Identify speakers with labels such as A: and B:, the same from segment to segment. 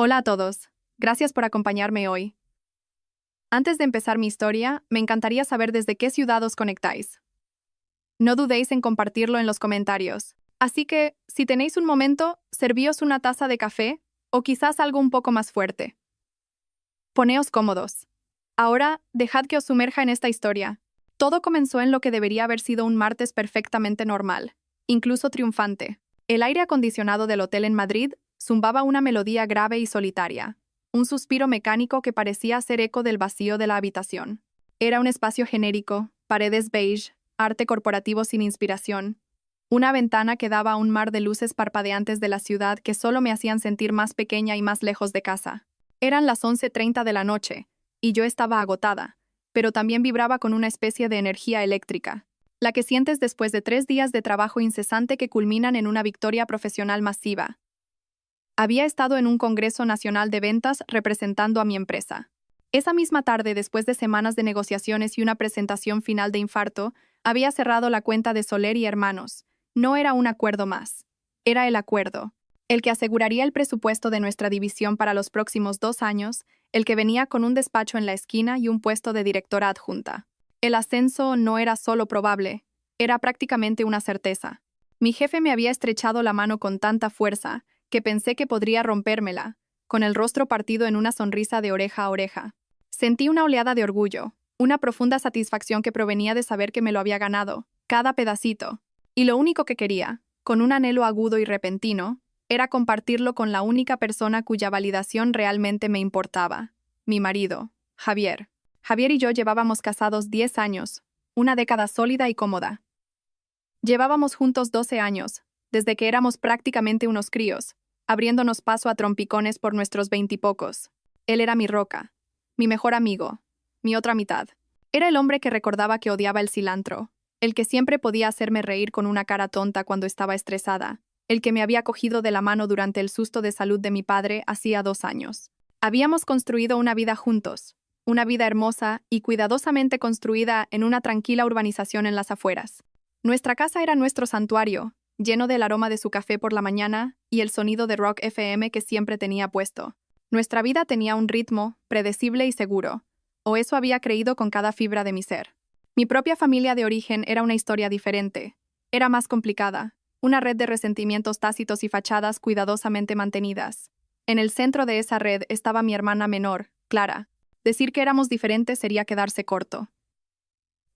A: Hola a todos. Gracias por acompañarme hoy. Antes de empezar mi historia, me encantaría saber desde qué ciudad os conectáis. No dudéis en compartirlo en los comentarios. Así que, si tenéis un momento, servíos una taza de café o quizás algo un poco más fuerte. Poneos cómodos. Ahora, dejad que os sumerja en esta historia. Todo comenzó en lo que debería haber sido un martes perfectamente normal, incluso triunfante. El aire acondicionado del hotel en Madrid zumbaba una melodía grave y solitaria, un suspiro mecánico que parecía hacer eco del vacío de la habitación. Era un espacio genérico, paredes beige, arte corporativo sin inspiración, una ventana que daba a un mar de luces parpadeantes de la ciudad que solo me hacían sentir más pequeña y más lejos de casa. Eran las 11:30 de la noche, y yo estaba agotada, pero también vibraba con una especie de energía eléctrica, la que sientes después de 3 días de trabajo incesante que culminan en una victoria profesional masiva. Había estado en un congreso nacional de ventas representando a mi empresa. Esa misma tarde, después de semanas de negociaciones y una presentación final de infarto, había cerrado la cuenta de Soler y Hermanos. No era un acuerdo más. Era el acuerdo. El que aseguraría el presupuesto de nuestra división para los próximos 2 años, el que venía con un despacho en la esquina y un puesto de directora adjunta. El ascenso no era solo probable, era prácticamente una certeza. Mi jefe me había estrechado la mano con tanta fuerza que pensé que podría rompérmela, con el rostro partido en una sonrisa de oreja a oreja. Sentí una oleada de orgullo, una profunda satisfacción que provenía de saber que me lo había ganado, cada pedacito. Y lo único que quería, con un anhelo agudo y repentino, era compartirlo con la única persona cuya validación realmente me importaba, mi marido, Javier. Javier y yo llevábamos casados 10 años, una década sólida y cómoda. Llevábamos juntos 12 años, desde que éramos prácticamente unos críos, abriéndonos paso a trompicones por nuestros 20 y pocos. Él era mi roca, mi mejor amigo, mi otra mitad. Era el hombre que recordaba que odiaba el cilantro, el que siempre podía hacerme reír con una cara tonta cuando estaba estresada, el que me había cogido de la mano durante el susto de salud de mi padre hacía 2 años. Habíamos construido una vida juntos, una vida hermosa y cuidadosamente construida en una tranquila urbanización en las afueras. Nuestra casa era nuestro santuario, lleno del aroma de su café por la mañana y el sonido de rock FM que siempre tenía puesto. Nuestra vida tenía un ritmo, predecible y seguro, o eso había creído con cada fibra de mi ser. Mi propia familia de origen era una historia diferente. Era más complicada, una red de resentimientos tácitos y fachadas cuidadosamente mantenidas. En el centro de esa red estaba mi hermana menor, Clara. Decir que éramos diferentes sería quedarse corto.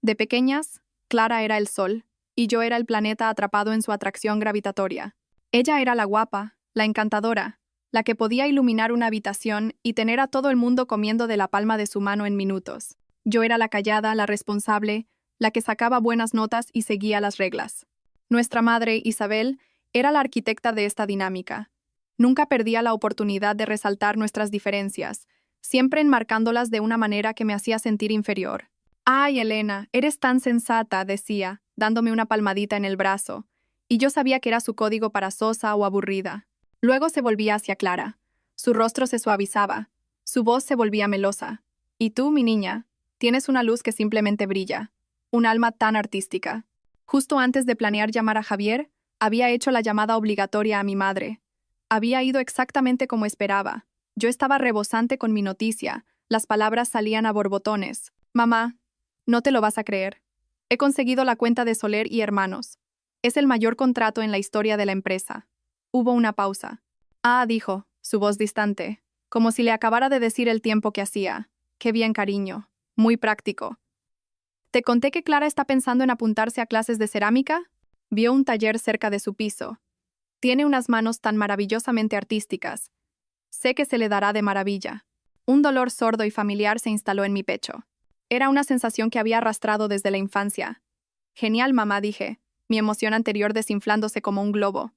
A: De pequeñas, Clara era el sol, y yo era el planeta atrapado en su atracción gravitatoria. Ella era la guapa, la encantadora, la que podía iluminar una habitación y tener a todo el mundo comiendo de la palma de su mano en minutos. Yo era la callada, la responsable, la que sacaba buenas notas y seguía las reglas. Nuestra madre, Isabel, era la arquitecta de esta dinámica. Nunca perdía la oportunidad de resaltar nuestras diferencias, siempre enmarcándolas de una manera que me hacía sentir inferior. «Ay, Elena, eres tan sensata», decía, dándome una palmadita en el brazo, y yo sabía que era su código para sosa o aburrida. Luego se volvía hacia Clara. Su rostro se suavizaba, su voz se volvía melosa. «Y tú, mi niña, tienes una luz que simplemente brilla, un alma tan artística». Justo antes de planear llamar a Javier, había hecho la llamada obligatoria a mi madre. Había ido exactamente como esperaba. Yo estaba rebosante con mi noticia, las palabras salían a borbotones. «Mamá, no te lo vas a creer. He conseguido la cuenta de Soler y Hermanos. Es el mayor contrato en la historia de la empresa». Hubo una pausa. «Ah», dijo, su voz distante, como si le acabara de decir el tiempo que hacía. «Qué bien, cariño. Muy práctico». «¿Te conté que Clara está pensando en apuntarse a clases de cerámica?» Vio un taller cerca de su piso. «Tiene unas manos tan maravillosamente artísticas. Sé que se le dará de maravilla». Un dolor sordo y familiar se instaló en mi pecho. Era una sensación que había arrastrado desde la infancia. «Genial, mamá», dije, mi emoción anterior desinflándose como un globo.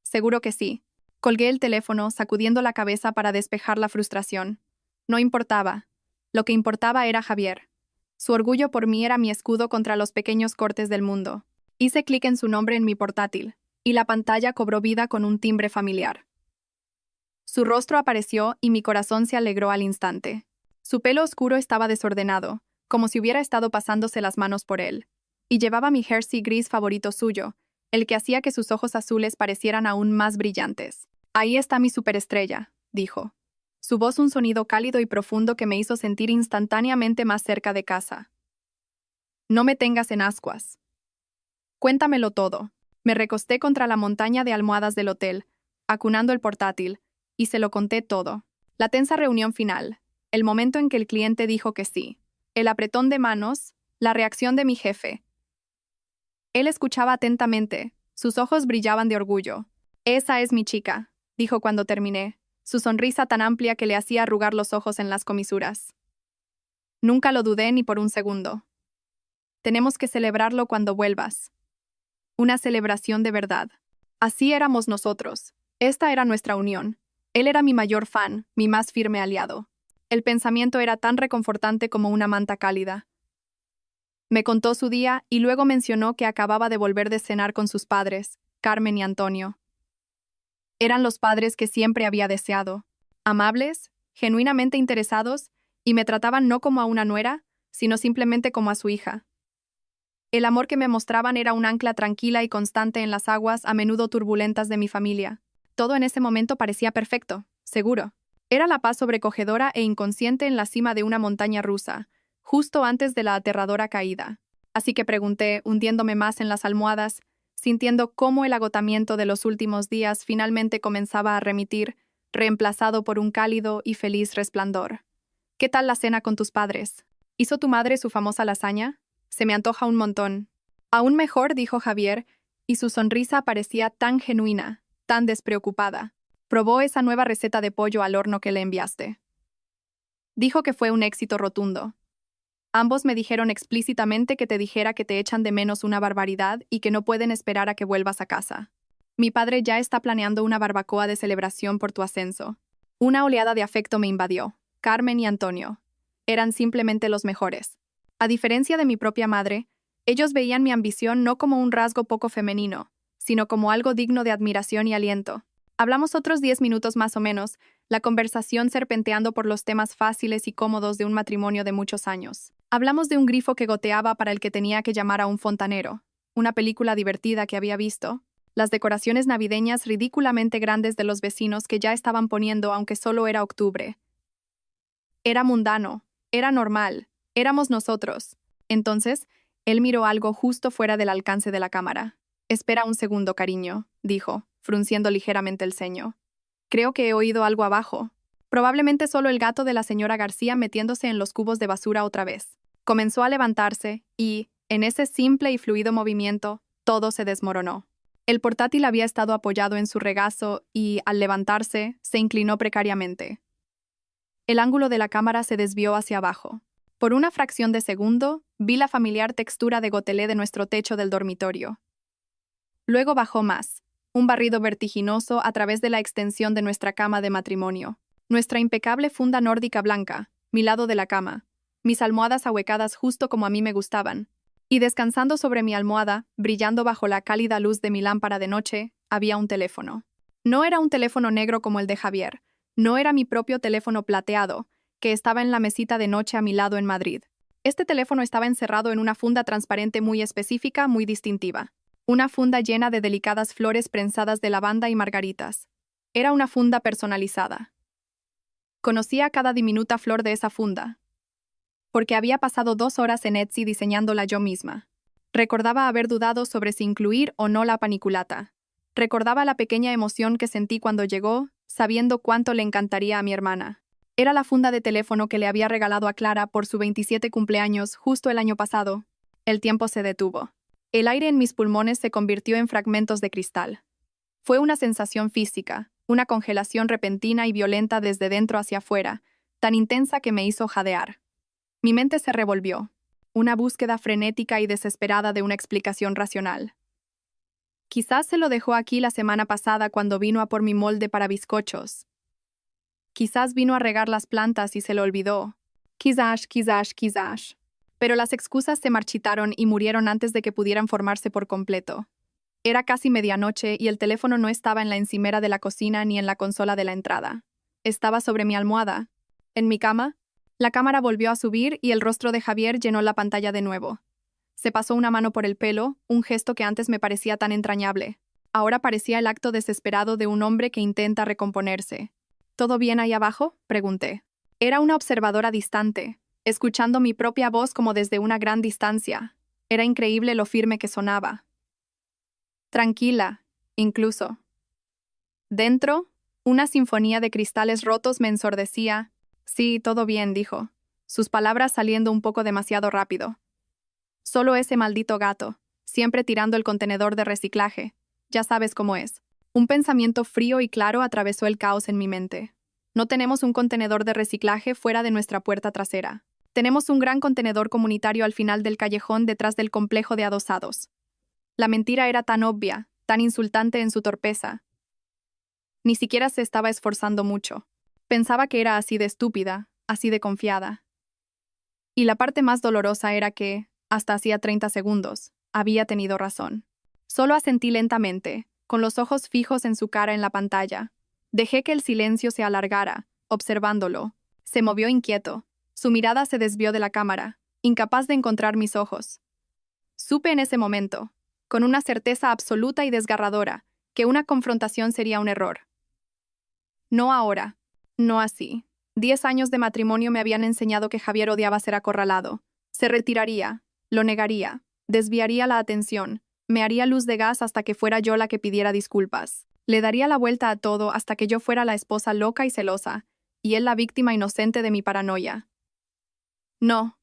A: «Seguro que sí». Colgué el teléfono, sacudiendo la cabeza para despejar la frustración. No importaba. Lo que importaba era Javier. Su orgullo por mí era mi escudo contra los pequeños cortes del mundo. Hice clic en su nombre en mi portátil, y la pantalla cobró vida con un timbre familiar. Su rostro apareció y mi corazón se alegró al instante. Su pelo oscuro estaba desordenado, como si hubiera estado pasándose las manos por él, y llevaba mi jersey gris favorito suyo, el que hacía que sus ojos azules parecieran aún más brillantes. «Ahí está mi superestrella», dijo. Su voz un sonido cálido y profundo que me hizo sentir instantáneamente más cerca de casa. No me tengas en ascuas. Cuéntamelo todo. Me recosté contra la montaña de almohadas del hotel, acunando el portátil, y se lo conté todo. La tensa reunión final, el momento en que el cliente dijo que sí, el apretón de manos, la reacción de mi jefe. Él escuchaba atentamente, sus ojos brillaban de orgullo. Esa es mi chica, dijo cuando terminé, su sonrisa tan amplia que le hacía arrugar los ojos en las comisuras. Nunca lo dudé ni por un segundo. Tenemos que celebrarlo cuando vuelvas. Una celebración de verdad. Así éramos nosotros. Esta era nuestra unión. Él era mi mayor fan, mi más firme aliado. El pensamiento era tan reconfortante como una manta cálida. Me contó su día y luego mencionó que acababa de volver de cenar con sus padres, Carmen y Antonio. Eran los padres que siempre había deseado. Amables, genuinamente interesados, y me trataban no como a una nuera, sino simplemente como a su hija. El amor que me mostraban era un ancla tranquila y constante en las aguas a menudo turbulentas de mi familia. Todo en ese momento parecía perfecto, seguro. Era la paz sobrecogedora e inconsciente en la cima de una montaña rusa, justo antes de la aterradora caída. Así que pregunté, hundiéndome más en las almohadas, sintiendo cómo el agotamiento de los últimos días finalmente comenzaba a remitir, reemplazado por un cálido y feliz resplandor. ¿Qué tal la cena con tus padres? ¿Hizo tu madre su famosa lasaña? Se me antoja un montón. Aún mejor, dijo Javier, y su sonrisa parecía tan genuina, tan despreocupada. Probó esa nueva receta de pollo al horno que le enviaste. Dijo que fue un éxito rotundo. Ambos me dijeron explícitamente que te dijera que te echan de menos una barbaridad y que no pueden esperar a que vuelvas a casa. Mi padre ya está planeando una barbacoa de celebración por tu ascenso. Una oleada de afecto me invadió. Carmen y Antonio. Eran simplemente los mejores. A diferencia de mi propia madre, ellos veían mi ambición no como un rasgo poco femenino, sino como algo digno de admiración y aliento. Hablamos otros 10 minutos más o menos, la conversación serpenteando por los temas fáciles y cómodos de un matrimonio de muchos años. Hablamos de un grifo que goteaba para el que tenía que llamar a un fontanero, una película divertida que había visto, las decoraciones navideñas ridículamente grandes de los vecinos que ya estaban poniendo aunque solo era octubre. Era mundano, era normal. Éramos nosotros. Entonces, él miró algo justo fuera del alcance de la cámara. Espera un segundo, cariño, dijo, frunciendo ligeramente el ceño. Creo que he oído algo abajo. Probablemente solo el gato de la señora García metiéndose en los cubos de basura otra vez. Comenzó a levantarse y, en ese simple y fluido movimiento, todo se desmoronó. El portátil había estado apoyado en su regazo y, al levantarse, se inclinó precariamente. El ángulo de la cámara se desvió hacia abajo. Por una fracción de segundo, vi la familiar textura de gotelé de nuestro techo del dormitorio. Luego bajó más, un barrido vertiginoso a través de la extensión de nuestra cama de matrimonio. Nuestra impecable funda nórdica blanca, mi lado de la cama, mis almohadas ahuecadas justo como a mí me gustaban. Y descansando sobre mi almohada, brillando bajo la cálida luz de mi lámpara de noche, había un teléfono. No era un teléfono negro como el de Javier, no era mi propio teléfono plateado, que estaba en la mesita de noche a mi lado en Madrid. Este teléfono estaba encerrado en una funda transparente muy específica, muy distintiva. Una funda llena de delicadas flores prensadas de lavanda y margaritas. Era una funda personalizada. Conocía cada diminuta flor de esa funda, porque había pasado 2 horas en Etsy diseñándola yo misma. Recordaba haber dudado sobre si incluir o no la paniculata. Recordaba la pequeña emoción que sentí cuando llegó, sabiendo cuánto le encantaría a mi hermana. Era la funda de teléfono que le había regalado a Clara por su 27 cumpleaños justo el año pasado. El tiempo se detuvo. El aire en mis pulmones se convirtió en fragmentos de cristal. Fue una sensación física, una congelación repentina y violenta desde dentro hacia afuera, tan intensa que me hizo jadear. Mi mente se revolvió, una búsqueda frenética y desesperada de una explicación racional. Quizás se lo dejó aquí la semana pasada cuando vino a por mi molde para bizcochos. Quizás vino a regar las plantas y se lo olvidó. Quizás. Pero las excusas se marchitaron y murieron antes de que pudieran formarse por completo. Era casi medianoche y el teléfono no estaba en la encimera de la cocina ni en la consola de la entrada. Estaba sobre mi almohada. En mi cama, la cámara volvió a subir y el rostro de Javier llenó la pantalla de nuevo. Se pasó una mano por el pelo, un gesto que antes me parecía tan entrañable. Ahora parecía el acto desesperado de un hombre que intenta recomponerse. ¿Todo bien ahí abajo?, pregunté. Era una observadora distante, escuchando mi propia voz como desde una gran distancia. Era increíble lo firme que sonaba. Tranquila, incluso. Dentro, una sinfonía de cristales rotos me ensordecía. Sí, todo bien, dijo, sus palabras saliendo un poco demasiado rápido. Solo ese maldito gato, siempre tirando el contenedor de reciclaje. Ya sabes cómo es. Un pensamiento frío y claro atravesó el caos en mi mente. No tenemos un contenedor de reciclaje fuera de nuestra puerta trasera. Tenemos un gran contenedor comunitario al final del callejón detrás del complejo de adosados. La mentira era tan obvia, tan insultante en su torpeza. Ni siquiera se estaba esforzando mucho. Pensaba que era así de estúpida, así de confiada. Y la parte más dolorosa era que, hasta hacía 30 segundos, había tenido razón. Solo asentí lentamente, con los ojos fijos en su cara en la pantalla. Dejé que el silencio se alargara, observándolo. Se movió inquieto. Su mirada se desvió de la cámara, incapaz de encontrar mis ojos. Supe en ese momento, con una certeza absoluta y desgarradora, que una confrontación sería un error. No ahora, no así. 10 años de matrimonio me habían enseñado que Javier odiaba ser acorralado. Se retiraría, lo negaría, desviaría la atención, me haría luz de gas hasta que fuera yo la que pidiera disculpas. Le daría la vuelta a todo hasta que yo fuera la esposa loca y celosa, y él la víctima inocente de mi paranoia. No.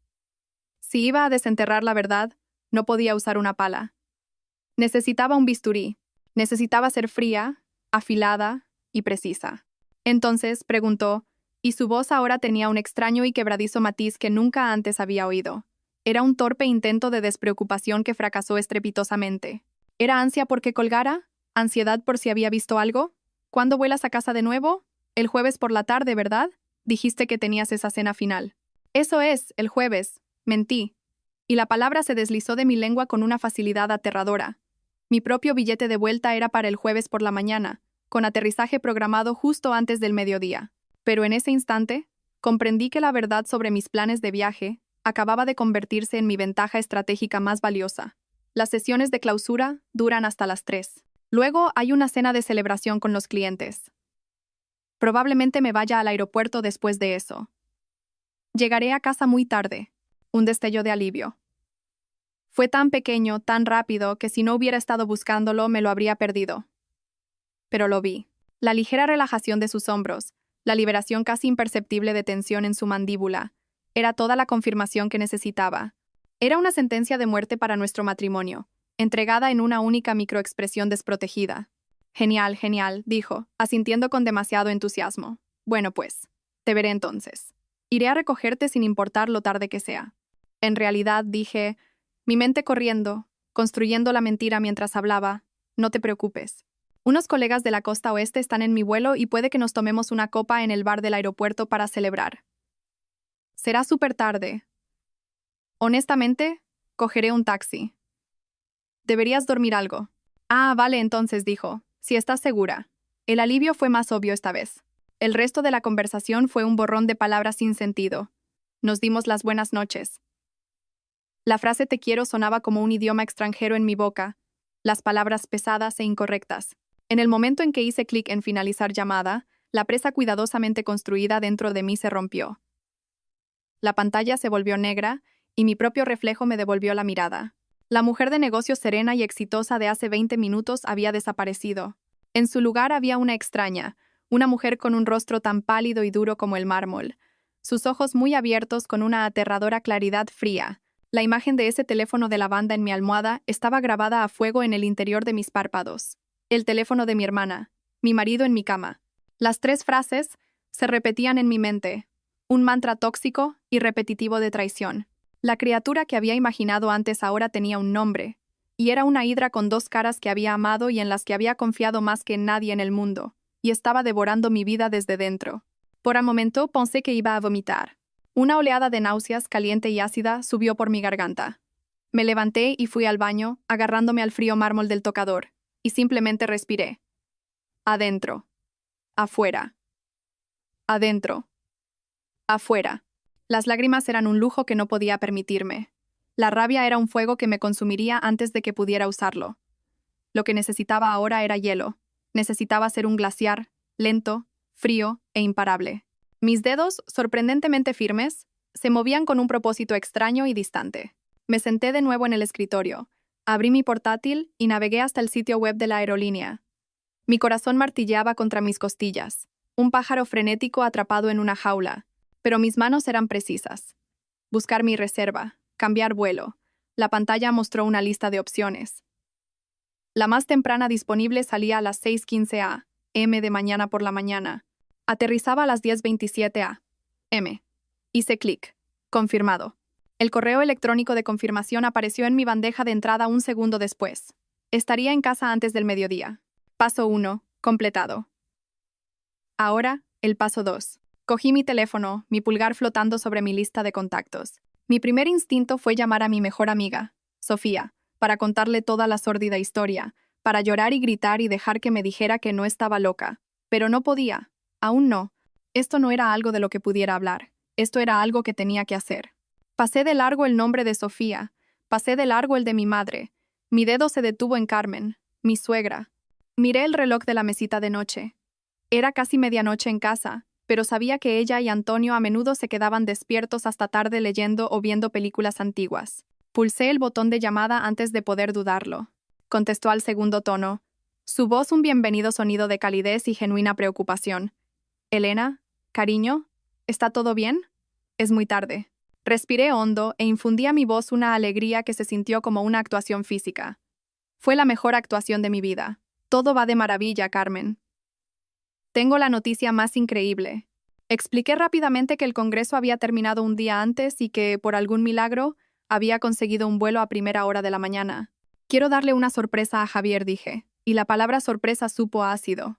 A: Si iba a desenterrar la verdad, no podía usar una pala. Necesitaba un bisturí. Necesitaba ser fría, afilada y precisa. Entonces, preguntó, y su voz ahora tenía un extraño y quebradizo matiz que nunca antes había oído. Era un torpe intento de despreocupación que fracasó estrepitosamente. ¿Era ansia por que colgara? ¿Ansiedad por si había visto algo? ¿Cuándo vuelas a casa de nuevo? El jueves por la tarde, ¿verdad? Dijiste que tenías esa cena final. Eso es, el jueves. Mentí. Y la palabra se deslizó de mi lengua con una facilidad aterradora. Mi propio billete de vuelta era para el jueves por la mañana, con aterrizaje programado justo antes del mediodía. Pero en ese instante, comprendí que la verdad sobre mis planes de viaje acababa de convertirse en mi ventaja estratégica más valiosa. Las sesiones de clausura duran hasta las 3. Luego hay una cena de celebración con los clientes. Probablemente me vaya al aeropuerto después de eso. Llegaré a casa muy tarde. Un destello de alivio. Fue tan pequeño, tan rápido, que si no hubiera estado buscándolo me lo habría perdido. Pero lo vi. La ligera relajación de sus hombros, la liberación casi imperceptible de tensión en su mandíbula, era toda la confirmación que necesitaba. Era una sentencia de muerte para nuestro matrimonio, entregada en una única microexpresión desprotegida. Genial, genial, dijo, asintiendo con demasiado entusiasmo. Bueno pues, te veré entonces. Iré a recogerte sin importar lo tarde que sea. En realidad, dije, mi mente corriendo, construyendo la mentira mientras hablaba, no te preocupes. Unos colegas de la costa oeste están en mi vuelo y puede que nos tomemos una copa en el bar del aeropuerto para celebrar. Será súper tarde. Honestamente, cogeré un taxi. Deberías dormir algo. Ah, vale, entonces dijo, si estás segura. El alivio fue más obvio esta vez. El resto de la conversación fue un borrón de palabras sin sentido. Nos dimos las buenas noches. La frase te quiero sonaba como un idioma extranjero en mi boca, las palabras pesadas e incorrectas. En el momento en que hice clic en finalizar llamada, la presa cuidadosamente construida dentro de mí se rompió. La pantalla se volvió negra y mi propio reflejo me devolvió la mirada. La mujer de negocios serena y exitosa de hace 20 minutos había desaparecido. En su lugar había una extraña, una mujer con un rostro tan pálido y duro como el mármol, sus ojos muy abiertos con una aterradora claridad fría. La imagen de ese teléfono de lavanda en mi almohada estaba grabada a fuego en el interior de mis párpados. El teléfono de mi hermana, mi marido en mi cama. Las 3 frases se repetían en mi mente, un mantra tóxico y repetitivo de traición. La criatura que había imaginado antes ahora tenía un nombre, y era una hidra con 2 caras que había amado y en las que había confiado más que en nadie en el mundo, y estaba devorando mi vida desde dentro. Por un momento pensé que iba a vomitar. Una oleada de náuseas caliente y ácida subió por mi garganta. Me levanté y fui al baño, agarrándome al frío mármol del tocador, y simplemente respiré. Adentro. Afuera. Adentro. Afuera. Las lágrimas eran un lujo que no podía permitirme. La rabia era un fuego que me consumiría antes de que pudiera usarlo. Lo que necesitaba ahora era hielo. Necesitaba ser un glaciar, lento, frío e imparable. Mis dedos, sorprendentemente firmes, se movían con un propósito extraño y distante. Me senté de nuevo en el escritorio, abrí mi portátil y navegué hasta el sitio web de la aerolínea. Mi corazón martilleaba contra mis costillas, un pájaro frenético atrapado en una jaula, pero mis manos eran precisas. Buscar mi reserva, cambiar vuelo. La pantalla mostró una lista de opciones. La más temprana disponible salía a las 6:15 a.m. de mañana por la mañana. Aterrizaba a las 10:27 a.m. Hice clic. Confirmado. El correo electrónico de confirmación apareció en mi bandeja de entrada un segundo después. Estaría en casa antes del mediodía. Paso 1. Completado. Ahora, el paso 2. Cogí mi teléfono, mi pulgar flotando sobre mi lista de contactos. Mi primer instinto fue llamar a mi mejor amiga, Sofía, para contarle toda la sórdida historia, para llorar y gritar y dejar que me dijera que no estaba loca. Pero no podía. Aún no. Esto no era algo de lo que pudiera hablar. Esto era algo que tenía que hacer. Pasé de largo el nombre de Sofía. Pasé de largo el de mi madre. Mi dedo se detuvo en Carmen, mi suegra. Miré el reloj de la mesita de noche. Era casi medianoche en casa, pero sabía que ella y Antonio a menudo se quedaban despiertos hasta tarde leyendo o viendo películas antiguas. Pulsé el botón de llamada antes de poder dudarlo. Contestó al segundo tono. Su voz un bienvenido sonido de calidez y genuina preocupación. Elena, cariño, ¿está todo bien? Es muy tarde. Respiré hondo e infundí a mi voz una alegría que se sintió como una actuación física. Fue la mejor actuación de mi vida. Todo va de maravilla, Carmen. Tengo la noticia más increíble. Expliqué rápidamente que el congreso había terminado un día antes y que, por algún milagro, había conseguido un vuelo a primera hora de la mañana. Quiero darle una sorpresa a Javier, dije, y la palabra sorpresa supo a ácido.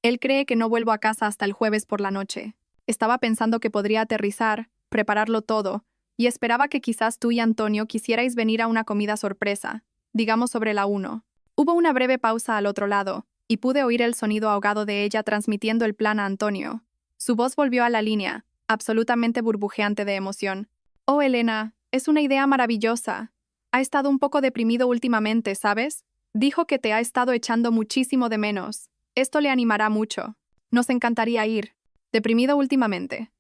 A: Él cree que no vuelvo a casa hasta el jueves por la noche. Estaba pensando que podría aterrizar, prepararlo todo, y esperaba que quizás tú y Antonio quisierais venir a una comida sorpresa, digamos sobre la 1. Hubo una breve pausa al otro lado, y pude oír el sonido ahogado de ella transmitiendo el plan a Antonio. Su voz volvió a la línea, absolutamente burbujeante de emoción. Oh, Elena, es una idea maravillosa. Ha estado un poco deprimido últimamente, ¿sabes? Dijo que te ha estado echando muchísimo de menos. Esto le animará mucho. Nos encantaría ir. Deprimido últimamente.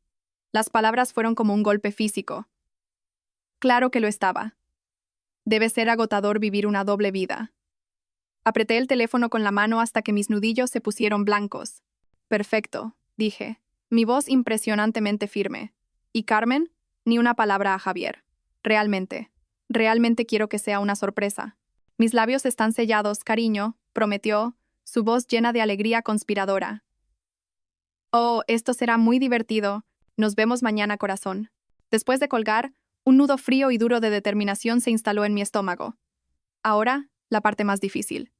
A: Las palabras fueron como un golpe físico. Claro que lo estaba. Debe ser agotador vivir una doble vida. Apreté el teléfono con la mano hasta que mis nudillos se pusieron blancos. Perfecto, dije, mi voz impresionantemente firme. ¿Y Carmen? Ni una palabra a Javier. Realmente quiero que sea una sorpresa. Mis labios están sellados, cariño, prometió, su voz llena de alegría conspiradora. Oh, esto será muy divertido. Nos vemos mañana, corazón. Después de colgar, un nudo frío y duro de determinación se instaló en mi estómago. Ahora, la parte más difícil.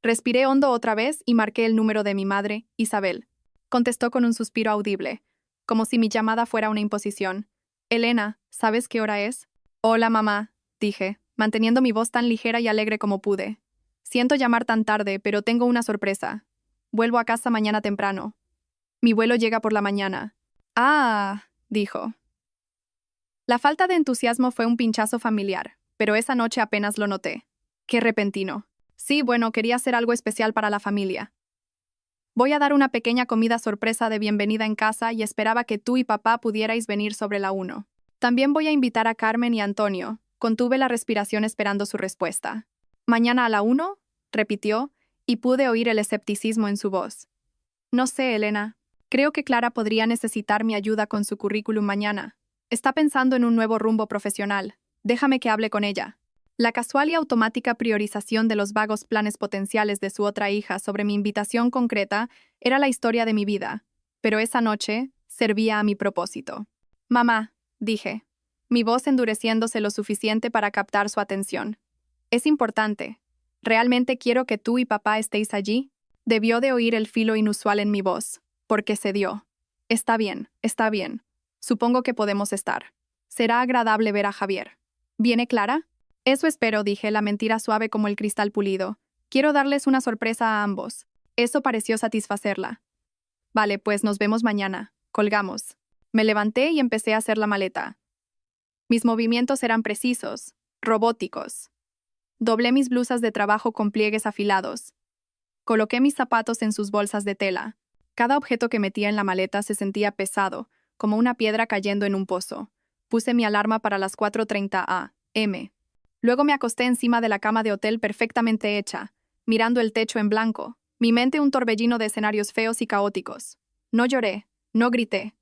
A: Respiré hondo otra vez y marqué el número de mi madre, Isabel. Contestó con un suspiro audible, como si mi llamada fuera una imposición. Elena, ¿sabes qué hora es? Hola, mamá, dije, manteniendo mi voz tan ligera y alegre como pude. Siento llamar tan tarde, pero tengo una sorpresa. Vuelvo a casa mañana temprano. Mi vuelo llega por la mañana. Ah, dijo. La falta de entusiasmo fue un pinchazo familiar, pero esa noche apenas lo noté. Qué repentino. Sí, bueno, quería hacer algo especial para la familia. Voy a dar una pequeña comida sorpresa de bienvenida en casa y esperaba que tú y papá pudierais venir sobre la 1. También voy a invitar a Carmen y Antonio. Contuve la respiración esperando su respuesta. ¿Mañana a la 1? Repitió, y pude oír el escepticismo en su voz. No sé, Elena. Creo que Clara podría necesitar mi ayuda con su currículum mañana. Está pensando en un nuevo rumbo profesional. Déjame que hable con ella. La casual y automática priorización de los vagos planes potenciales de su otra hija sobre mi invitación concreta era la historia de mi vida, pero esa noche servía a mi propósito. Mamá, dije, mi voz endureciéndose lo suficiente para captar su atención. Es importante. ¿Realmente quiero que tú y papá estéis allí? Debió de oír el filo inusual en mi voz, porque cedió. Está bien. Supongo que podemos estar. Será agradable ver a Javier. ¿Viene Clara? Eso espero, dije, la mentira suave como el cristal pulido. Quiero darles una sorpresa a ambos. Eso pareció satisfacerla. Vale, pues nos vemos mañana. Colgamos. Me levanté y empecé a hacer la maleta. Mis movimientos eran precisos, robóticos. Doblé mis blusas de trabajo con pliegues afilados. Coloqué mis zapatos en sus bolsas de tela. Cada objeto que metía en la maleta se sentía pesado, como una piedra cayendo en un pozo. Puse mi alarma para las 4:30 a.m. Luego me acosté encima de la cama de hotel perfectamente hecha, mirando el techo en blanco, mi mente un torbellino de escenarios feos y caóticos. No lloré, no grité.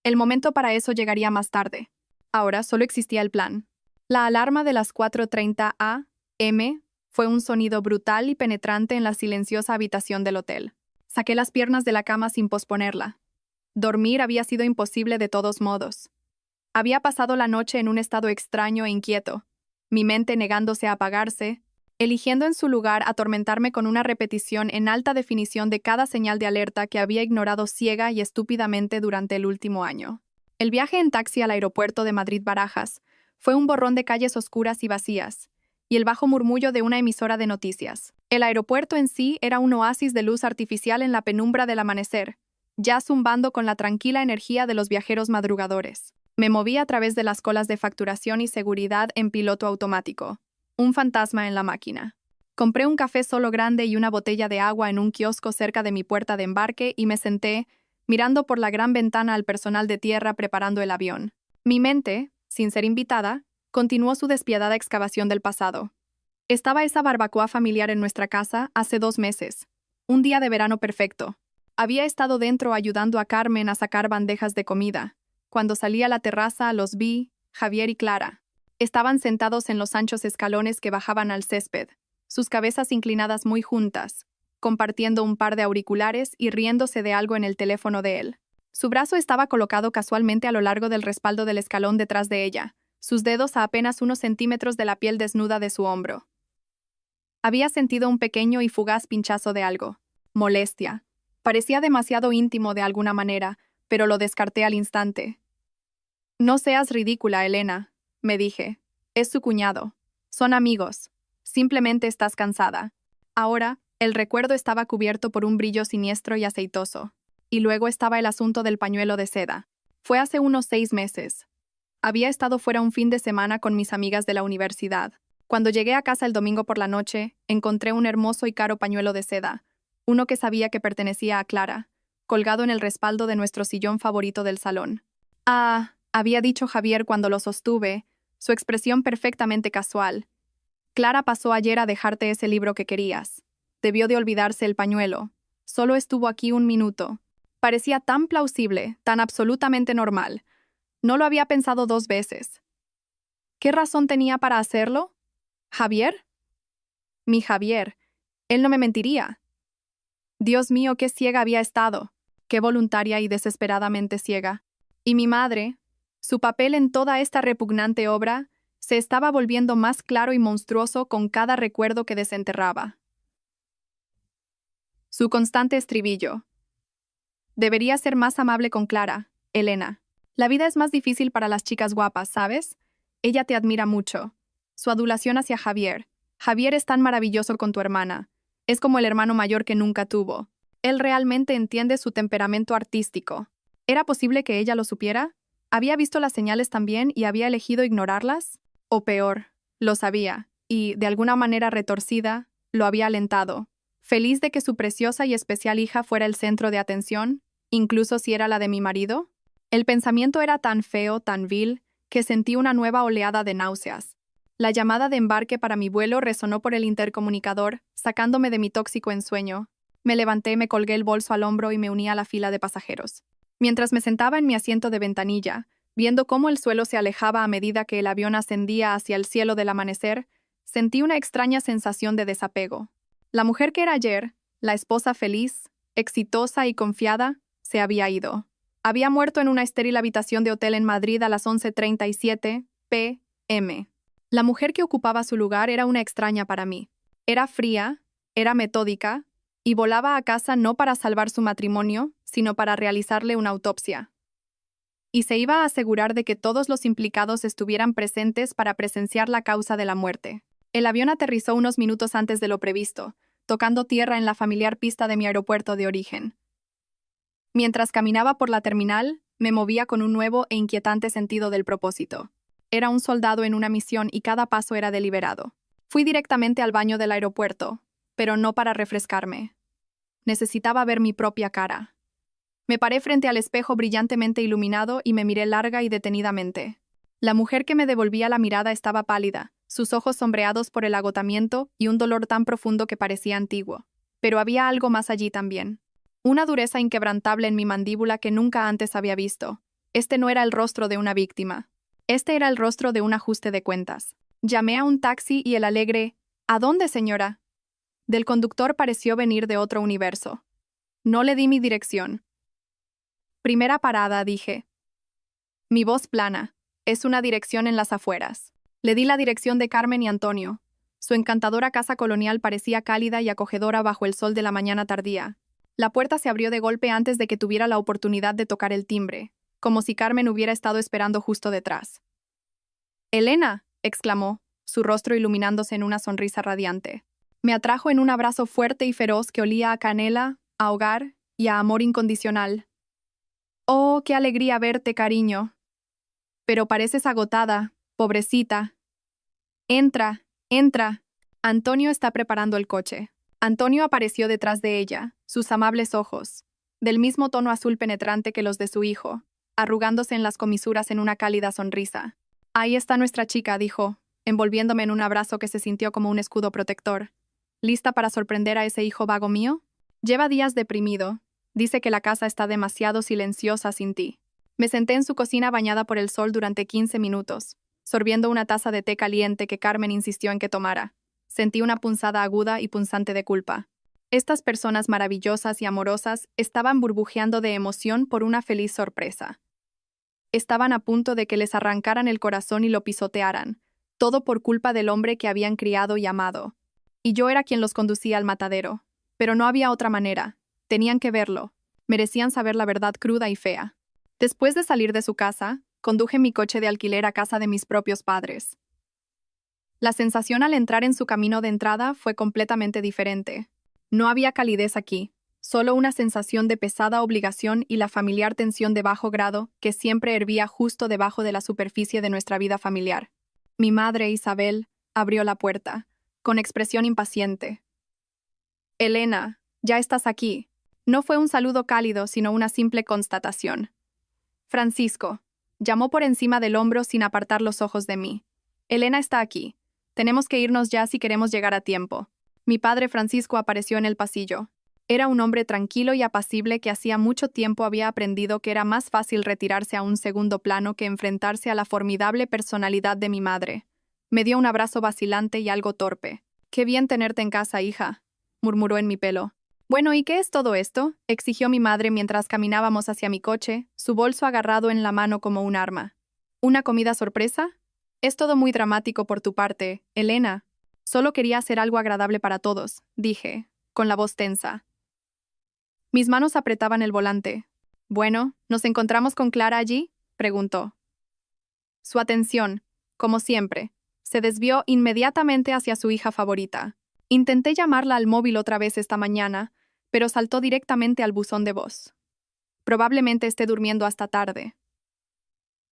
A: El momento para eso llegaría más tarde. Ahora solo existía el plan. La alarma de las 4:30 a.m. fue un sonido brutal y penetrante en la silenciosa habitación del hotel. Saqué las piernas de la cama sin posponerla. Dormir había sido imposible de todos modos. Había pasado la noche en un estado extraño e inquieto, mi mente negándose a apagarse, eligiendo en su lugar atormentarme con una repetición en alta definición de cada señal de alerta que había ignorado ciega y estúpidamente durante el último año. El viaje en taxi al aeropuerto de Madrid-Barajas fue un borrón de calles oscuras y vacías, y el bajo murmullo de una emisora de noticias. El aeropuerto en sí era un oasis de luz artificial en la penumbra del amanecer, ya zumbando con la tranquila energía de los viajeros madrugadores. Me moví a través de las colas de facturación y seguridad en piloto automático, un fantasma en la máquina. Compré un café solo grande y una botella de agua en un kiosco cerca de mi puerta de embarque y me senté, mirando por la gran ventana al personal de tierra preparando el avión. Mi mente, sin ser invitada, continuó su despiadada excavación del pasado. Estaba esa barbacoa familiar en nuestra casa hace 2 meses, un día de verano perfecto. Había estado dentro ayudando a Carmen a sacar bandejas de comida. Cuando salí a la terraza los vi, Javier y Clara. Estaban sentados en los anchos escalones que bajaban al césped, sus cabezas inclinadas muy juntas, compartiendo un par de auriculares y riéndose de algo en el teléfono de él. Su brazo estaba colocado casualmente a lo largo del respaldo del escalón detrás de ella, sus dedos a apenas unos centímetros de la piel desnuda de su hombro. Había sentido un pequeño y fugaz pinchazo de algo. Molestia. Parecía demasiado íntimo de alguna manera, pero lo descarté al instante. No seas ridícula, Elena, me dije. Es su cuñado. Son amigos. Simplemente estás cansada. Ahora, el recuerdo estaba cubierto por un brillo siniestro y aceitoso. Y luego estaba el asunto del pañuelo de seda. Fue hace unos 6 meses. Había estado fuera un fin de semana con mis amigas de la universidad. Cuando llegué a casa el domingo por la noche, encontré un hermoso y caro pañuelo de seda, uno que sabía que pertenecía a Clara, colgado en el respaldo de nuestro sillón favorito del salón. Ah, había dicho Javier cuando lo sostuve, su expresión perfectamente casual. Clara pasó ayer a dejarte ese libro que querías. Debió de olvidarse el pañuelo. Solo estuvo aquí 1 minuto. Parecía tan plausible, tan absolutamente normal. No lo había pensado 2 veces. ¿Qué razón tenía para hacerlo? ¿Javier? Mi Javier. Él no me mentiría. Dios mío, qué ciega había estado. Qué voluntaria y desesperadamente ciega. Y mi madre, su papel en toda esta repugnante obra, se estaba volviendo más claro y monstruoso con cada recuerdo que desenterraba. Su constante estribillo. Debería ser más amable con Clara, Elena. La vida es más difícil para las chicas guapas, ¿sabes? Ella te admira mucho. Su adulación hacia Javier. Javier es tan maravilloso con tu hermana. Es como el hermano mayor que nunca tuvo. Él realmente entiende su temperamento artístico. ¿Era posible que ella lo supiera? ¿Había visto las señales también y había elegido ignorarlas? O peor, lo sabía, y, de alguna manera retorcida, lo había alentado, feliz de que su preciosa y especial hija fuera el centro de atención, incluso si era la de mi marido. El pensamiento era tan feo, tan vil, que sentí una nueva oleada de náuseas. La llamada de embarque para mi vuelo resonó por el intercomunicador, sacándome de mi tóxico ensueño. Me levanté, me colgué el bolso al hombro y me uní a la fila de pasajeros. Mientras me sentaba en mi asiento de ventanilla, viendo cómo el suelo se alejaba a medida que el avión ascendía hacia el cielo del amanecer, sentí una extraña sensación de desapego. La mujer que era ayer, la esposa feliz, exitosa y confiada, se había ido. Había muerto en una estéril habitación de hotel en Madrid a las 11:37 p.m. La mujer que ocupaba su lugar era una extraña para mí. Era fría, era metódica, y volaba a casa no para salvar su matrimonio, sino para realizarle una autopsia. Y se iba a asegurar de que todos los implicados estuvieran presentes para presenciar la causa de la muerte. El avión aterrizó unos minutos antes de lo previsto, tocando tierra en la familiar pista de mi aeropuerto de origen. Mientras caminaba por la terminal, me movía con un nuevo e inquietante sentido del propósito. Era un soldado en una misión y cada paso era deliberado. Fui directamente al baño del aeropuerto, pero no para refrescarme. Necesitaba ver mi propia cara. Me paré frente al espejo brillantemente iluminado y me miré larga y detenidamente. La mujer que me devolvía la mirada estaba pálida, sus ojos sombreados por el agotamiento y un dolor tan profundo que parecía antiguo. Pero había algo más allí también. Una dureza inquebrantable en mi mandíbula que nunca antes había visto. Este no era el rostro de una víctima. Este era el rostro de un ajuste de cuentas. Llamé a un taxi y el alegre «¿A dónde, señora?» del conductor pareció venir de otro universo. No le di mi dirección. Primera parada, dije. Mi voz plana. Es una dirección en las afueras. Le di la dirección de Carmen y Antonio. Su encantadora casa colonial parecía cálida y acogedora bajo el sol de la mañana tardía. La puerta se abrió de golpe antes de que tuviera la oportunidad de tocar el timbre, como si Carmen hubiera estado esperando justo detrás. «¡Elena!», exclamó, su rostro iluminándose en una sonrisa radiante. Me atrajo en un abrazo fuerte y feroz que olía a canela, a hogar y a amor incondicional. «Oh, qué alegría verte, cariño. Pero pareces agotada, pobrecita. Entra, entra». Antonio está preparando el coche. Antonio apareció detrás de ella, sus amables ojos, del mismo tono azul penetrante que los de su hijo, arrugándose en las comisuras en una cálida sonrisa. «Ahí está nuestra chica», dijo, envolviéndome en un abrazo que se sintió como un escudo protector. «¿Lista para sorprender a ese hijo vago mío? Lleva días deprimido. Dice que la casa está demasiado silenciosa sin ti». Me senté en su cocina bañada por el sol durante 15 minutos, sorbiendo una taza de té caliente que Carmen insistió en que tomara. Sentí una punzada aguda y punzante de culpa. Estas personas maravillosas y amorosas estaban burbujeando de emoción por una feliz sorpresa. Estaban a punto de que les arrancaran el corazón y lo pisotearan, todo por culpa del hombre que habían criado y amado. Y yo era quien los conducía al matadero. Pero no había otra manera. Tenían que verlo. Merecían saber la verdad cruda y fea. Después de salir de su casa, conduje mi coche de alquiler a casa de mis propios padres. La sensación al entrar en su camino de entrada fue completamente diferente. No había calidez aquí, solo una sensación de pesada obligación y la familiar tensión de bajo grado que siempre hervía justo debajo de la superficie de nuestra vida familiar. Mi madre, Isabel, abrió la puerta, con expresión impaciente. «Elena, ya estás aquí». No fue un saludo cálido, sino una simple constatación. «Francisco», llamó por encima del hombro sin apartar los ojos de mí. «Elena está aquí. Tenemos que irnos ya si queremos llegar a tiempo». Mi padre Francisco apareció en el pasillo. Era un hombre tranquilo y apacible que hacía mucho tiempo había aprendido que era más fácil retirarse a un segundo plano que enfrentarse a la formidable personalidad de mi madre. Me dio un abrazo vacilante y algo torpe. «Qué bien tenerte en casa, hija», murmuró en mi pelo. «Bueno, ¿y qué es todo esto?», exigió mi madre mientras caminábamos hacia mi coche, su bolso agarrado en la mano como un arma. «¿Una comida sorpresa? Es todo muy dramático por tu parte, Elena». «Solo quería hacer algo agradable para todos», dije, con la voz tensa. Mis manos apretaban el volante. «Bueno, ¿nos encontramos con Clara allí?», preguntó. Su atención, como siempre, se desvió inmediatamente hacia su hija favorita. Intenté llamarla al móvil otra vez esta mañana, pero saltó directamente al buzón de voz. Probablemente esté durmiendo hasta tarde.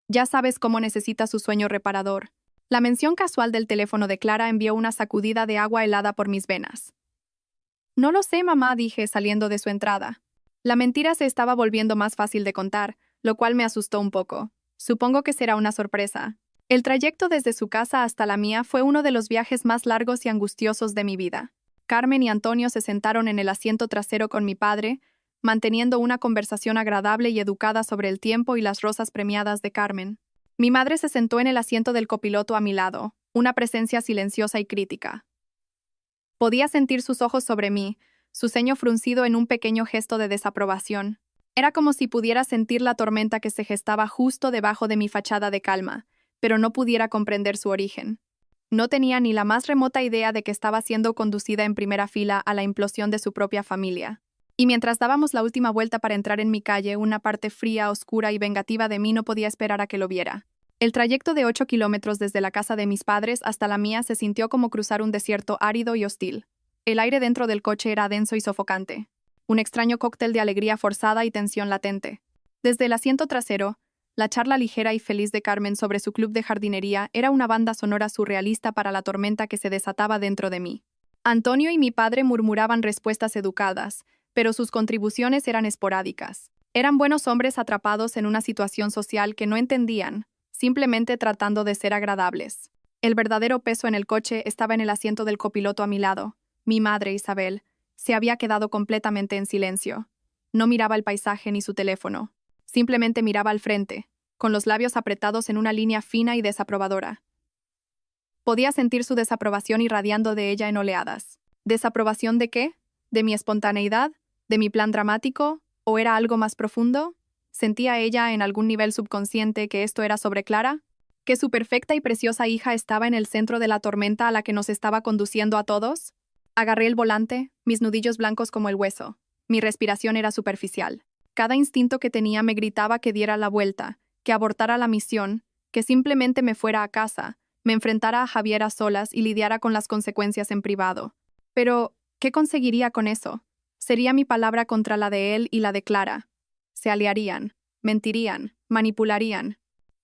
A: Ya sabes cómo necesita su sueño reparador. La mención casual del teléfono de Clara envió una sacudida de agua helada por mis venas. «No lo sé, mamá», dije saliendo de su entrada. La mentira se estaba volviendo más fácil de contar, lo cual me asustó un poco. Supongo que será una sorpresa. El trayecto desde su casa hasta la mía fue uno de los viajes más largos y angustiosos de mi vida. Carmen y Antonio se sentaron en el asiento trasero con mi padre, manteniendo una conversación agradable y educada sobre el tiempo y las rosas premiadas de Carmen. Mi madre se sentó en el asiento del copiloto a mi lado, una presencia silenciosa y crítica. Podía sentir sus ojos sobre mí, su ceño fruncido en un pequeño gesto de desaprobación. Era como si pudiera sentir la tormenta que se gestaba justo debajo de mi fachada de calma, pero no pudiera comprender su origen. No tenía ni la más remota idea de que estaba siendo conducida en primera fila a la implosión de su propia familia. Y mientras dábamos la última vuelta para entrar en mi calle, una parte fría, oscura y vengativa de mí no podía esperar a que lo viera. El trayecto de 8 kilómetros desde la casa de mis padres hasta la mía se sintió como cruzar un desierto árido y hostil. El aire dentro del coche era denso y sofocante. Un extraño cóctel de alegría forzada y tensión latente. Desde el asiento trasero, la charla ligera y feliz de Carmen sobre su club de jardinería era una banda sonora surrealista para la tormenta que se desataba dentro de mí. Antonio y mi padre murmuraban respuestas educadas, pero sus contribuciones eran esporádicas. Eran buenos hombres atrapados en una situación social que no entendían, simplemente tratando de ser agradables. El verdadero peso en el coche estaba en el asiento del copiloto a mi lado. Mi madre, Isabel, se había quedado completamente en silencio. No miraba el paisaje ni su teléfono. Simplemente miraba al frente, con los labios apretados en una línea fina y desaprobadora. Podía sentir su desaprobación irradiando de ella en oleadas. ¿Desaprobación de qué? ¿De mi espontaneidad? ¿De mi plan dramático? ¿O era algo más profundo? ¿Sentía ella en algún nivel subconsciente que esto era sobre Clara? ¿Que su perfecta y preciosa hija estaba en el centro de la tormenta a la que nos estaba conduciendo a todos? Agarré el volante, mis nudillos blancos como el hueso. Mi respiración era superficial. Cada instinto que tenía me gritaba que diera la vuelta, que abortara la misión, que simplemente me fuera a casa, me enfrentara a Javier a solas y lidiara con las consecuencias en privado. Pero, ¿qué conseguiría con eso? Sería mi palabra contra la de él y la de Clara. Se aliarían, mentirían, manipularían.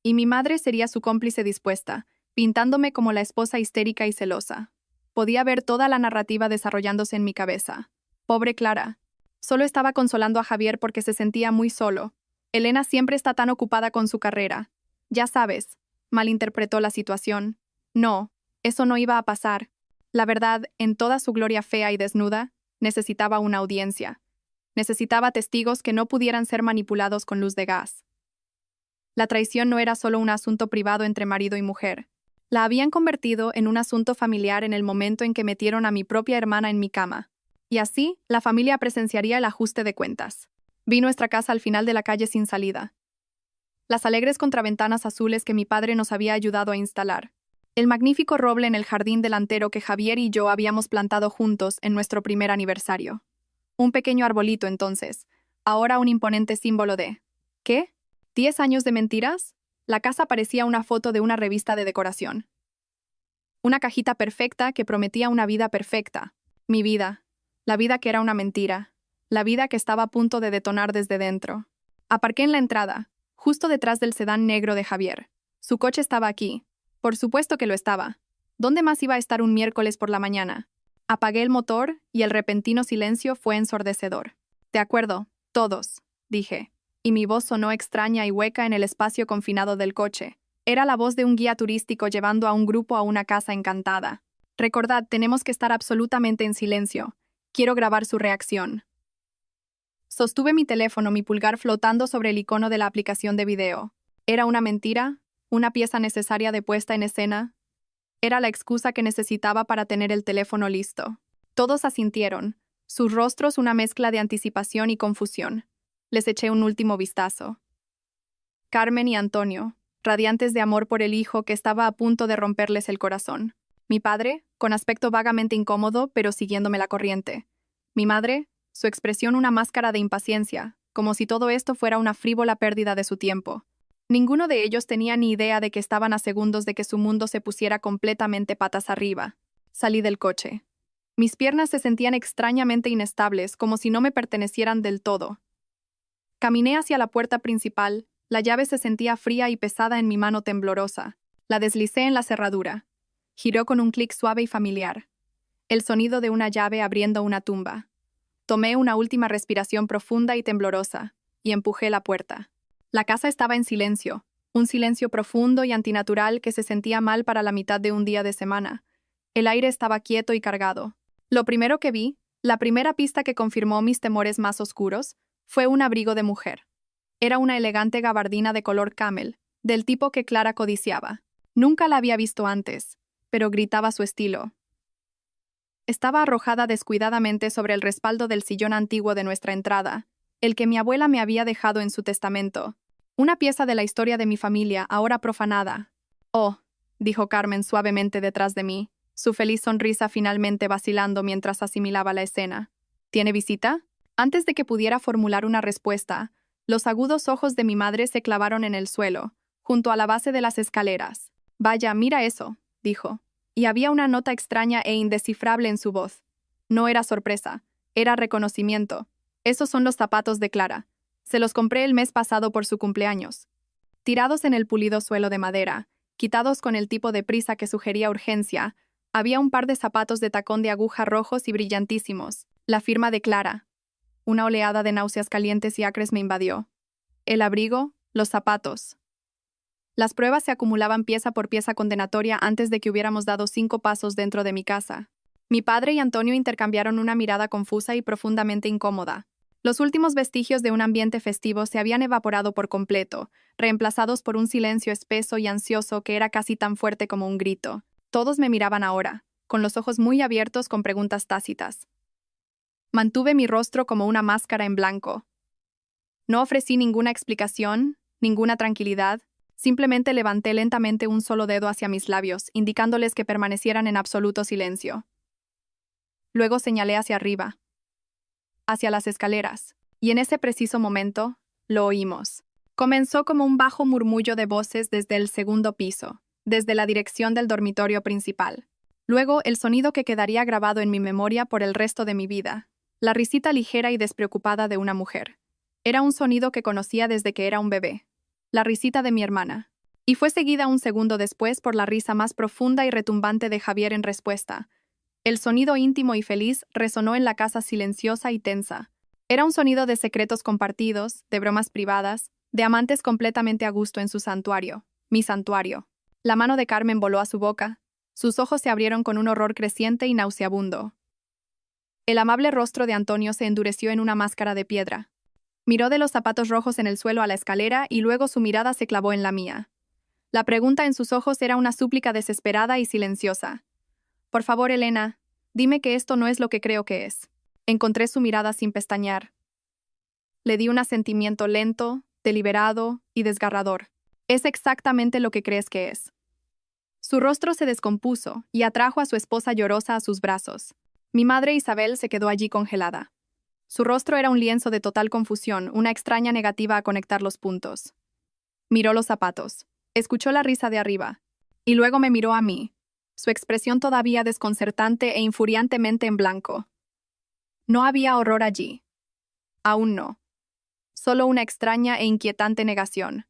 A: Y mi madre sería su cómplice dispuesta, pintándome como la esposa histérica y celosa. Podía ver toda la narrativa desarrollándose en mi cabeza. Pobre Clara. Solo estaba consolando a Javier porque se sentía muy solo. Elena siempre está tan ocupada con su carrera. Ya sabes, malinterpretó la situación. No, eso no iba a pasar. La verdad, en toda su gloria fea y desnuda, necesitaba una audiencia. Necesitaba testigos que no pudieran ser manipulados con luz de gas. La traición no era solo un asunto privado entre marido y mujer. La habían convertido en un asunto familiar en el momento en que metieron a mi propia hermana en mi cama. Y así, la familia presenciaría el ajuste de cuentas. Vi nuestra casa al final de la calle sin salida. Las alegres contraventanas azules que mi padre nos había ayudado a instalar. El magnífico roble en el jardín delantero que Javier y yo habíamos plantado juntos en nuestro primer aniversario. Un pequeño arbolito entonces, ahora un imponente símbolo de... ¿Qué? ¿10 años de mentiras? La casa parecía una foto de una revista de decoración. Una cajita perfecta que prometía una vida perfecta. Mi vida. La vida que era una mentira. La vida que estaba a punto de detonar desde dentro. Aparqué en la entrada, justo detrás del sedán negro de Javier. Su coche estaba aquí. Por supuesto que lo estaba. ¿Dónde más iba a estar un miércoles por la mañana? Apagué el motor y el repentino silencio fue ensordecedor. De acuerdo, todos, dije. Y mi voz sonó extraña y hueca en el espacio confinado del coche. Era la voz de un guía turístico llevando a un grupo a una casa encantada. Recordad, tenemos que estar absolutamente en silencio. Quiero grabar su reacción. Sostuve mi teléfono, mi pulgar flotando sobre el icono de la aplicación de video. ¿Era una mentira? ¿Una pieza necesaria de puesta en escena? Era la excusa que necesitaba para tener el teléfono listo. Todos asintieron, sus rostros una mezcla de anticipación y confusión. Les eché un último vistazo. Carmen y Antonio, radiantes de amor por el hijo que estaba a punto de romperles el corazón. Mi padre, con aspecto vagamente incómodo, pero siguiéndome la corriente. Mi madre, su expresión una máscara de impaciencia, como si todo esto fuera una frívola pérdida de su tiempo. Ninguno de ellos tenía ni idea de que estaban a segundos de que su mundo se pusiera completamente patas arriba. Salí del coche. Mis piernas se sentían extrañamente inestables, como si no me pertenecieran del todo. Caminé hacia la puerta principal, la llave se sentía fría y pesada en mi mano temblorosa. La deslicé en la cerradura. Giró con un clic suave y familiar. El sonido de una llave abriendo una tumba. Tomé una última respiración profunda y temblorosa, y empujé la puerta. La casa estaba en silencio, un silencio profundo y antinatural que se sentía mal para la mitad de un día de semana. El aire estaba quieto y cargado. Lo primero que vi, la primera pista que confirmó mis temores más oscuros, fue un abrigo de mujer. Era una elegante gabardina de color camel, del tipo que Clara codiciaba. Nunca la había visto antes, pero gritaba su estilo. Estaba arrojada descuidadamente sobre el respaldo del sillón antiguo de nuestra entrada, el que mi abuela me había dejado en su testamento. Una pieza de la historia de mi familia, ahora profanada. Oh, dijo Carmen suavemente detrás de mí, su feliz sonrisa finalmente vacilando mientras asimilaba la escena. ¿Tiene visita? Antes de que pudiera formular una respuesta, los agudos ojos de mi madre se clavaron en el suelo, junto a la base de las escaleras. Vaya, mira eso, dijo. Y había una nota extraña e indescifrable en su voz. No era sorpresa, era reconocimiento. Esos son los zapatos de Clara. Se los compré el mes pasado por su cumpleaños. Tirados en el pulido suelo de madera, quitados con el tipo de prisa que sugería urgencia, había un par de zapatos de tacón de aguja rojos y brillantísimos, la firma de Clara. una oleada de náuseas calientes y acres me invadió. El abrigo, los zapatos. Las pruebas se acumulaban pieza por pieza condenatoria antes de que hubiéramos dado 5 pasos dentro de mi casa. Mi padre y Antonio intercambiaron una mirada confusa y profundamente incómoda. Los últimos vestigios de un ambiente festivo se habían evaporado por completo, reemplazados por un silencio espeso y ansioso que era casi tan fuerte como un grito. Todos me miraban ahora, con los ojos muy abiertos con preguntas tácitas. Mantuve mi rostro como una máscara en blanco. No ofrecí ninguna explicación, ninguna tranquilidad, simplemente levanté lentamente un solo dedo hacia mis labios, indicándoles que permanecieran en absoluto silencio. Luego señalé hacia arriba, hacia las escaleras, y en ese preciso momento, lo oímos. Comenzó como un bajo murmullo de voces desde el segundo piso, desde la dirección del dormitorio principal. Luego, el sonido que quedaría grabado en mi memoria por el resto de mi vida, la risita ligera y despreocupada de una mujer. Era un sonido que conocía desde que era un bebé, la risita de mi hermana, y fue seguida un segundo después por la risa más profunda y retumbante de Javier en respuesta. El sonido íntimo y feliz resonó en la casa silenciosa y tensa. Era un sonido de secretos compartidos, de bromas privadas, de amantes completamente a gusto en su santuario, mi santuario. La mano de Carmen voló a su boca, sus ojos se abrieron con un horror creciente y nauseabundo. El amable rostro de Antonio se endureció en una máscara de piedra. Miró de los zapatos rojos en el suelo a la escalera y luego su mirada se clavó en la mía. La pregunta en sus ojos era una súplica desesperada y silenciosa. Por favor, Elena, dime que esto no es lo que creo que es. Encontré su mirada sin pestañear. Le di un asentimiento lento, deliberado y desgarrador. Es exactamente lo que crees que es. Su rostro se descompuso y atrajo a su esposa llorosa a sus brazos. Mi madre Isabel se quedó allí congelada. Su rostro era un lienzo de total confusión, una extraña negativa a conectar los puntos. Miró los zapatos, escuchó la risa de arriba, y luego me miró a mí, su expresión todavía desconcertante e infuriantemente en blanco. No había horror allí. Aún no. Solo una extraña e inquietante negación.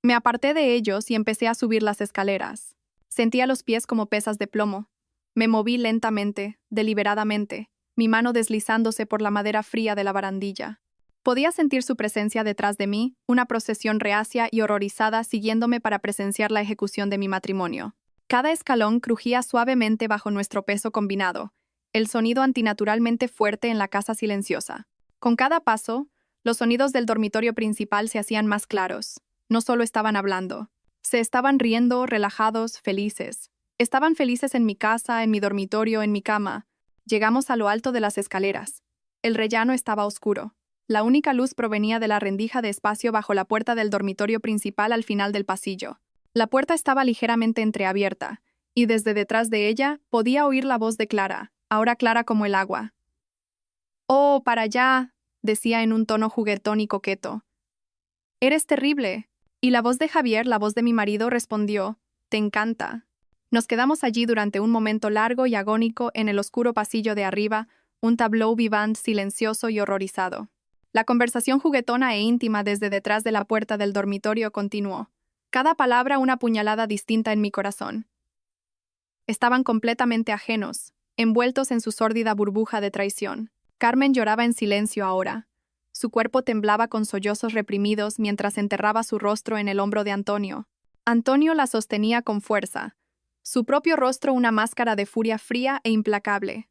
A: Me aparté de ellos y empecé a subir las escaleras. Sentía los pies como pesas de plomo. Me moví lentamente, deliberadamente, mi mano deslizándose por la madera fría de la barandilla. Podía sentir su presencia detrás de mí, una procesión reacia y horrorizada siguiéndome para presenciar la ejecución de mi matrimonio. Cada escalón crujía suavemente bajo nuestro peso combinado, el sonido antinaturalmente fuerte en la casa silenciosa. Con cada paso, los sonidos del dormitorio principal se hacían más claros. No solo estaban hablando, se estaban riendo, relajados, felices. Estaban felices en mi casa, en mi dormitorio, en mi cama. Llegamos a lo alto de las escaleras. El rellano estaba oscuro. La única luz provenía de la rendija de espacio bajo la puerta del dormitorio principal al final del pasillo. La puerta estaba ligeramente entreabierta, y desde detrás de ella podía oír la voz de Clara, ahora clara como el agua. «Oh, para allá», decía en un tono juguetón y coqueto. «Eres terrible». Y la voz de Javier, la voz de mi marido, respondió, «Te encanta». Nos quedamos allí durante un momento largo y agónico en el oscuro pasillo de arriba, un tableau vivant silencioso y horrorizado. La conversación juguetona e íntima desde detrás de la puerta del dormitorio continuó. Cada palabra una puñalada distinta en mi corazón. Estaban completamente ajenos, envueltos en su sórdida burbuja de traición. Carmen lloraba en silencio ahora. Su cuerpo temblaba con sollozos reprimidos mientras enterraba su rostro en el hombro de Antonio. Antonio la sostenía con fuerza, su propio rostro una máscara de furia fría e implacable.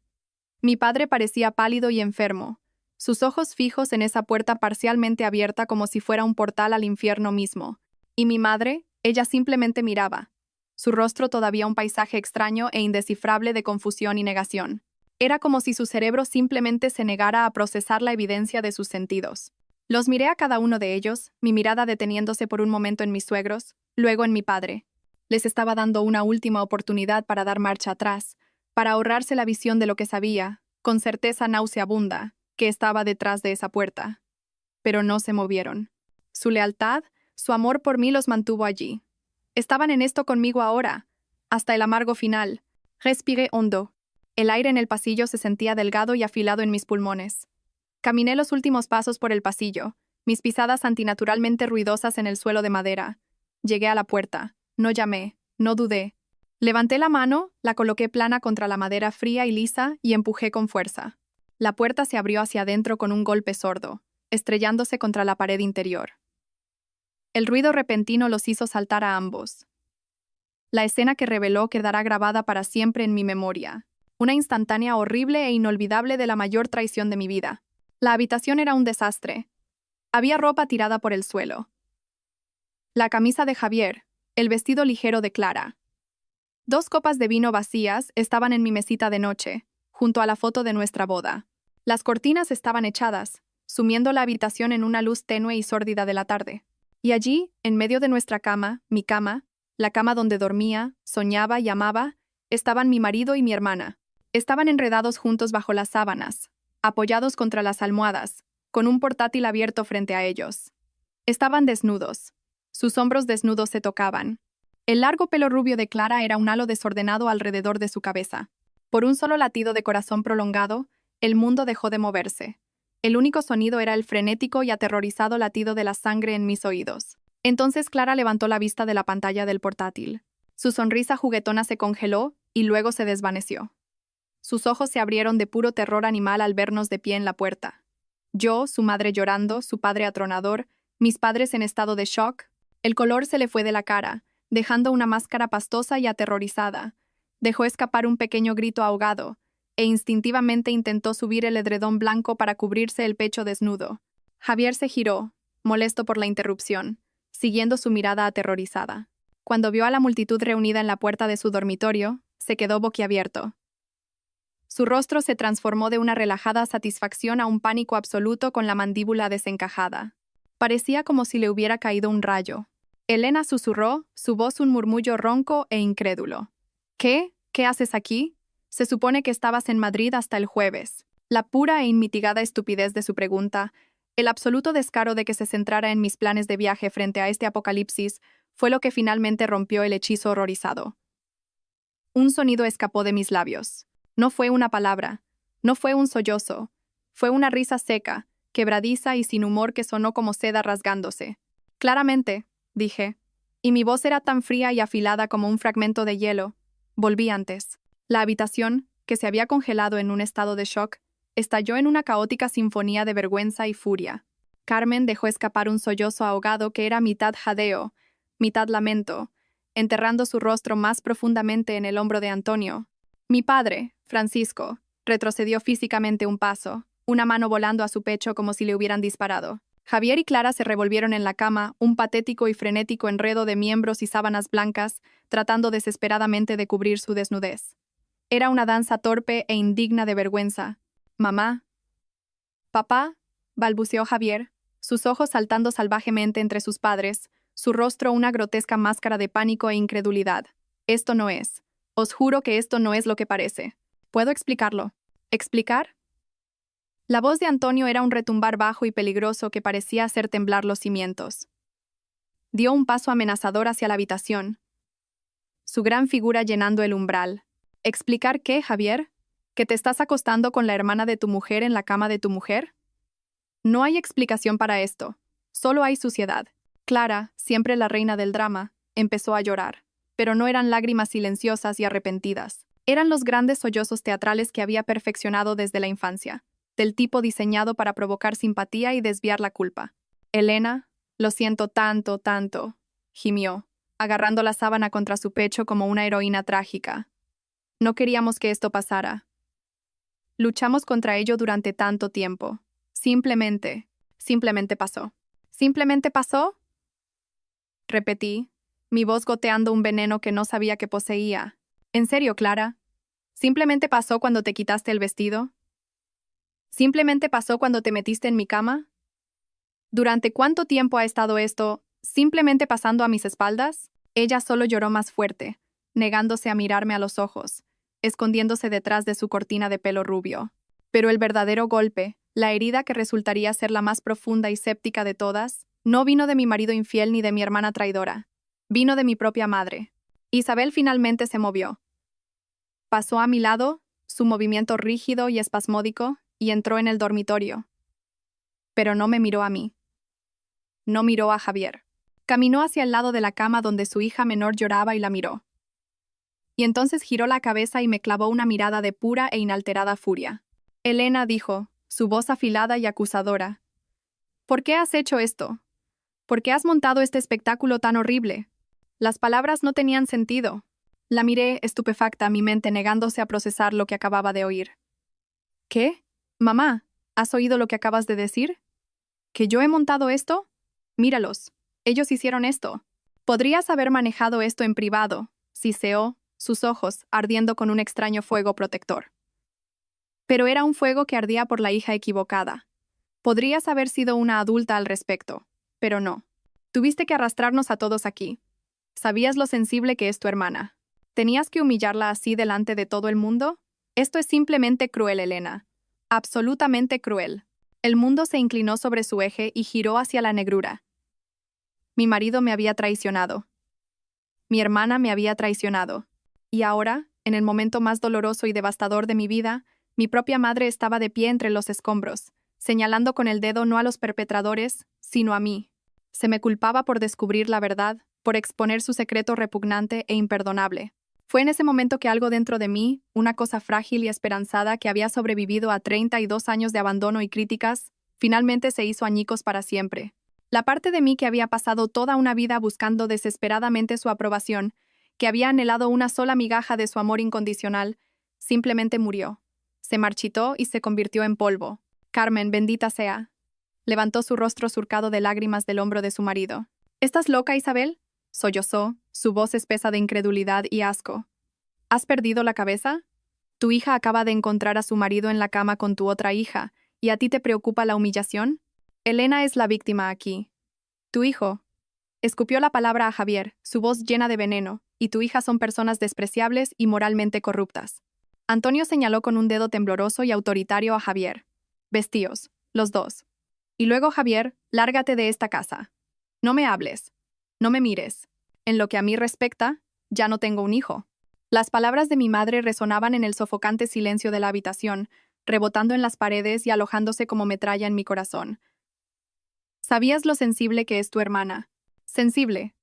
A: Mi padre parecía pálido y enfermo, sus ojos fijos en esa puerta parcialmente abierta como si fuera un portal al infierno mismo. Y mi madre, ella simplemente miraba, su rostro todavía un paisaje extraño e indescifrable de confusión y negación. Era como si su cerebro simplemente se negara a procesar la evidencia de sus sentidos. Los miré a cada uno de ellos, mi mirada deteniéndose por un momento en mis suegros, luego en mi padre. Les estaba dando una última oportunidad para dar marcha atrás, para ahorrarse la visión de lo que sabía, con certeza nauseabunda, que estaba detrás de esa puerta. Pero no se movieron. Su lealtad, su amor por mí los mantuvo allí. Estaban en esto conmigo ahora, hasta el amargo final. Respiré hondo. El aire en el pasillo se sentía delgado y afilado en mis pulmones. Caminé los últimos pasos por el pasillo, mis pisadas antinaturalmente ruidosas en el suelo de madera. Llegué a la puerta. No llamé, no dudé. Levanté la mano, la coloqué plana contra la madera fría y lisa y empujé con fuerza. La puerta se abrió hacia adentro con un golpe sordo, estrellándose contra la pared interior. El ruido repentino los hizo saltar a ambos. La escena que reveló quedará grabada para siempre en mi memoria. Una instantánea horrible e inolvidable de la mayor traición de mi vida. La habitación era un desastre. Había ropa tirada por el suelo. La camisa de Javier, el vestido ligero de Clara. 2 copas de vino vacías estaban en mi mesita de noche, junto a la foto de nuestra boda. Las cortinas estaban echadas, sumiendo la habitación en una luz tenue y sórdida de la tarde. Y allí, en medio de nuestra cama, mi cama, la cama donde dormía, soñaba y amaba, estaban mi marido y mi hermana. Estaban enredados juntos bajo las sábanas, apoyados contra las almohadas, con un portátil abierto frente a ellos. Estaban desnudos. Sus hombros desnudos se tocaban. El largo pelo rubio de Clara era un halo desordenado alrededor de su cabeza. Por un solo latido de corazón prolongado, el mundo dejó de moverse. El único sonido era el frenético y aterrorizado latido de la sangre en mis oídos. Entonces Clara levantó la vista de la pantalla del portátil. Su sonrisa juguetona se congeló y luego se desvaneció. Sus ojos se abrieron de puro terror animal al vernos de pie en la puerta. Yo, su madre llorando, su padre atronador, mis padres en estado de shock. El color se le fue de la cara, dejando una máscara pastosa y aterrorizada. Dejó escapar un pequeño grito ahogado, e instintivamente intentó subir el edredón blanco para cubrirse el pecho desnudo. Javier se giró, molesto por la interrupción, siguiendo su mirada aterrorizada. Cuando vio a la multitud reunida en la puerta de su dormitorio, se quedó boquiabierto. Su rostro se transformó de una relajada satisfacción a un pánico absoluto con la mandíbula desencajada. Parecía como si le hubiera caído un rayo. Elena susurró, su voz un murmullo ronco e incrédulo. ¿Qué? ¿Qué haces aquí? Se supone que estabas en Madrid hasta el jueves. La pura e inmitigada estupidez de su pregunta, el absoluto descaro de que se centrara en mis planes de viaje frente a este apocalipsis, fue lo que finalmente rompió el hechizo horrorizado. Un sonido escapó de mis labios. No fue una palabra, no fue un sollozo, fue una risa seca, quebradiza y sin humor que sonó como seda rasgándose. Claramente, dije, y mi voz era tan fría y afilada como un fragmento de hielo. Volví antes. La habitación, que se había congelado en un estado de shock, estalló en una caótica sinfonía de vergüenza y furia. Carmen dejó escapar un sollozo ahogado que era mitad jadeo, mitad lamento, enterrando su rostro más profundamente en el hombro de Antonio. Mi padre, Francisco, retrocedió físicamente un paso, una mano volando a su pecho como si le hubieran disparado. Javier y Clara se revolvieron en la cama, un patético y frenético enredo de miembros y sábanas blancas, tratando desesperadamente de cubrir su desnudez. Era una danza torpe e indigna de vergüenza. «Mamá». «Papá», balbuceó Javier, sus ojos saltando salvajemente entre sus padres, su rostro una grotesca máscara de pánico e incredulidad. «Esto no es. Os juro que esto no es lo que parece. ¿Puedo explicarlo?» «¿Explicar?» La voz de Antonio era un retumbar bajo y peligroso que parecía hacer temblar los cimientos. Dio un paso amenazador hacia la habitación, su gran figura llenando el umbral. ¿Explicar qué, Javier? ¿Que te estás acostando con la hermana de tu mujer en la cama de tu mujer? No hay explicación para esto. Solo hay suciedad. Clara, siempre la reina del drama, empezó a llorar. Pero no eran lágrimas silenciosas y arrepentidas. Eran los grandes sollozos teatrales que había perfeccionado desde la infancia, del tipo diseñado para provocar simpatía y desviar la culpa. Elena, lo siento tanto, tanto, gimió, agarrando la sábana contra su pecho como una heroína trágica. No queríamos que esto pasara. Luchamos contra ello durante tanto tiempo. Simplemente pasó. ¿Simplemente pasó? Repetí, mi voz goteando un veneno que no sabía que poseía. ¿En serio, Clara? ¿Simplemente pasó cuando te quitaste el vestido? ¿Simplemente pasó cuando te metiste en mi cama? ¿Durante cuánto tiempo ha estado esto simplemente pasando a mis espaldas? Ella solo lloró más fuerte, negándose a mirarme a los ojos, escondiéndose detrás de su cortina de pelo rubio. Pero el verdadero golpe, la herida que resultaría ser la más profunda y séptica de todas, no vino de mi marido infiel ni de mi hermana traidora. Vino de mi propia madre. Isabel finalmente se movió. Pasó a mi lado, su movimiento rígido y espasmódico, y entró en el dormitorio. Pero no me miró a mí. No miró a Javier. Caminó hacia el lado de la cama donde su hija menor lloraba y la miró. Y entonces giró la cabeza y me clavó una mirada de pura e inalterada furia. Elena dijo, su voz afilada y acusadora. ¿Por qué has hecho esto? ¿Por qué has montado este espectáculo tan horrible? Las palabras no tenían sentido. La miré, estupefacta, mi mente negándose a procesar lo que acababa de oír. ¿Qué? Mamá, ¿has oído lo que acabas de decir? ¿Que yo he montado esto? Míralos. Ellos hicieron esto. Podrías haber manejado esto en privado, siseó, sus ojos ardiendo con un extraño fuego protector. Pero era un fuego que ardía por la hija equivocada. Podrías haber sido una adulta al respecto, pero no. Tuviste que arrastrarnos a todos aquí. ¿Sabías lo sensible que es tu hermana? ¿Tenías que humillarla así delante de todo el mundo? Esto es simplemente cruel, Elena. Absolutamente cruel. El mundo se inclinó sobre su eje y giró hacia la negrura. Mi marido me había traicionado. Mi hermana me había traicionado. Y ahora, en el momento más doloroso y devastador de mi vida, mi propia madre estaba de pie entre los escombros, señalando con el dedo no a los perpetradores, sino a mí. Se me culpaba por descubrir la verdad, por exponer su secreto repugnante e imperdonable. Fue en ese momento que algo dentro de mí, una cosa frágil y esperanzada que había sobrevivido a 32 años de abandono y críticas, finalmente se hizo añicos para siempre. La parte de mí que había pasado toda una vida buscando desesperadamente su aprobación, que había anhelado una sola migaja de su amor incondicional, simplemente murió. Se marchitó y se convirtió en polvo. Carmen, bendita sea. Levantó su rostro surcado de lágrimas del hombro de su marido. ¿Estás loca, Isabel? Sollozó, su voz espesa de incredulidad y asco. ¿Has perdido la cabeza? Tu hija acaba de encontrar a su marido en la cama con tu otra hija, ¿y a ti te preocupa la humillación? Elena es la víctima aquí. Tu hijo. Escupió la palabra a Javier, su voz llena de veneno, y tu hija son personas despreciables y moralmente corruptas. Antonio señaló con un dedo tembloroso y autoritario a Javier. Vestíos, los dos. Y luego, Javier, lárgate de esta casa. No me hables. No me mires. En lo que a mí respecta, ya no tengo un hijo. Las palabras de mi madre resonaban en el sofocante silencio de la habitación, rebotando en las paredes y alojándose como metralla en mi corazón. ¿Sabías lo sensible que es tu hermana? Sensible.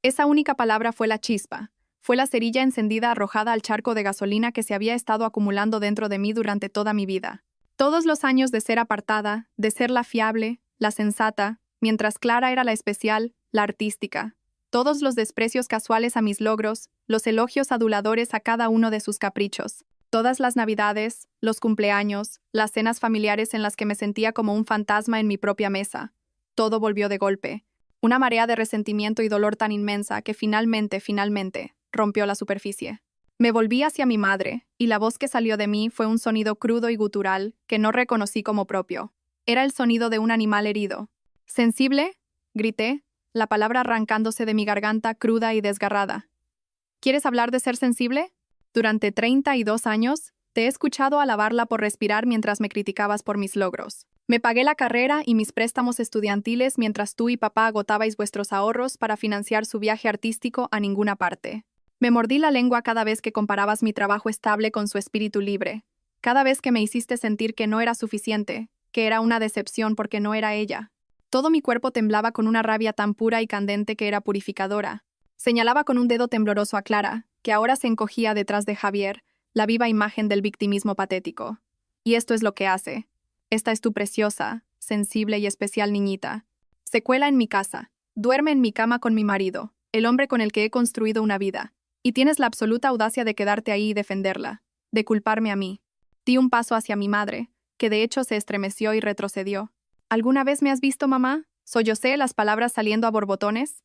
A: Esa única palabra fue la chispa. Fue la cerilla encendida arrojada al charco de gasolina que se había estado acumulando dentro de mí durante toda mi vida. Todos los años de ser apartada, de ser la fiable, la sensata, mientras Clara era la especial, la artística. Todos los desprecios casuales a mis logros, los elogios aduladores a cada uno de sus caprichos. Todas las navidades, los cumpleaños, las cenas familiares en las que me sentía como un fantasma en mi propia mesa. Todo volvió de golpe. Una marea de resentimiento y dolor tan inmensa que finalmente, rompió la superficie. Me volví hacia mi madre, y la voz que salió de mí fue un sonido crudo y gutural que no reconocí como propio. Era el sonido de un animal herido. ¿Sensible? Grité, la palabra arrancándose de mi garganta cruda y desgarrada. ¿Quieres hablar de ser sensible? Durante 32 años, te he escuchado alabarla por respirar mientras me criticabas por mis logros. Me pagué la carrera y mis préstamos estudiantiles mientras tú y papá agotabais vuestros ahorros para financiar su viaje artístico a ninguna parte. Me mordí la lengua cada vez que comparabas mi trabajo estable con su espíritu libre, cada vez que me hiciste sentir que no era suficiente, que era una decepción porque no era ella. Todo mi cuerpo temblaba con una rabia tan pura y candente que era purificadora. Señalaba con un dedo tembloroso a Clara, que ahora se encogía detrás de Javier, la viva imagen del victimismo patético. Y esto es lo que hace. Esta es tu preciosa, sensible y especial niñita. Se cuela en mi casa, duerme en mi cama con mi marido, el hombre con el que he construido una vida. Y tienes la absoluta audacia de quedarte ahí y defenderla, de culparme a mí. Di un paso hacia mi madre, que de hecho se estremeció y retrocedió. ¿Alguna vez me has visto, mamá? Sollocé, las palabras saliendo a borbotones.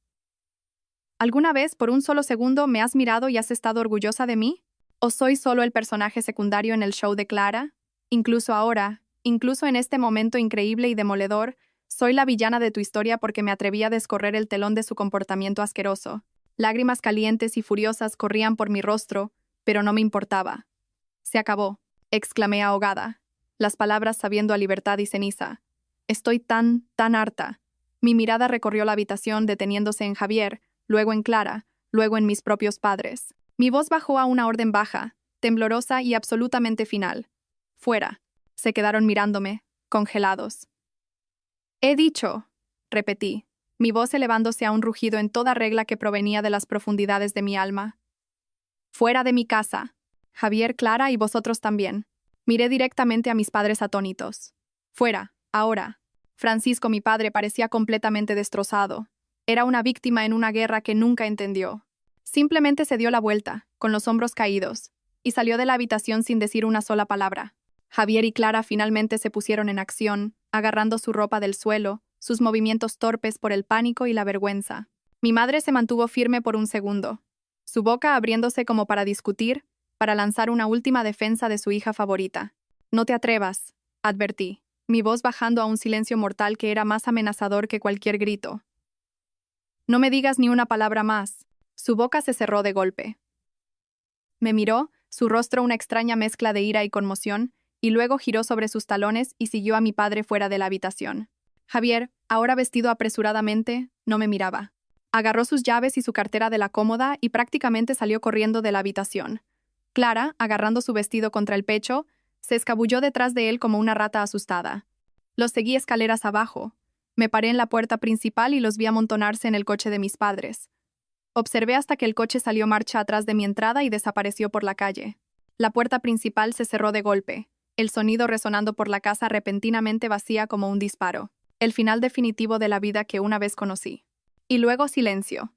A: ¿Alguna vez, por un solo segundo, me has mirado y has estado orgullosa de mí? ¿O soy solo el personaje secundario en el show de Clara? Incluso ahora, incluso en este momento increíble y demoledor, soy la villana de tu historia porque me atreví a descorrer el telón de su comportamiento asqueroso. Lágrimas calientes y furiosas corrían por mi rostro, pero no me importaba. Se acabó, exclamé ahogada, las palabras sabiendo a libertad y ceniza. Estoy tan harta. Mi mirada recorrió la habitación deteniéndose en Javier, luego en Clara, luego en mis propios padres. Mi voz bajó a una orden baja, temblorosa y absolutamente final. Fuera. Se quedaron mirándome, congelados. He dicho, repetí, mi voz elevándose a un rugido en toda regla que provenía de las profundidades de mi alma. Fuera de mi casa. Javier, Clara y vosotros también. Miré directamente a mis padres atónitos. Fuera, ahora. Francisco, mi padre, parecía completamente destrozado. Era una víctima en una guerra que nunca entendió. Simplemente se dio la vuelta, con los hombros caídos, y salió de la habitación sin decir una sola palabra. Javier y Clara finalmente se pusieron en acción, agarrando su ropa del suelo, sus movimientos torpes por el pánico y la vergüenza. Mi madre se mantuvo firme por un segundo, su boca abriéndose como para discutir, para lanzar una última defensa de su hija favorita. «No te atrevas», advertí, mi voz bajando a un silencio mortal que era más amenazador que cualquier grito. «No me digas ni una palabra más». Su boca se cerró de golpe. Me miró, su rostro una extraña mezcla de ira y conmoción, y luego giró sobre sus talones y siguió a mi padre fuera de la habitación. Javier, ahora vestido apresuradamente, no me miraba. Agarró sus llaves y su cartera de la cómoda y prácticamente salió corriendo de la habitación. Clara, agarrando su vestido contra el pecho, se escabulló detrás de él como una rata asustada. Los seguí escaleras abajo. Me paré en la puerta principal y los vi amontonarse en el coche de mis padres. Observé hasta que el coche salió marcha atrás de mi entrada y desapareció por la calle. La puerta principal se cerró de golpe, el sonido resonando por la casa repentinamente vacía como un disparo. El final definitivo de la vida que una vez conocí. Y luego silencio.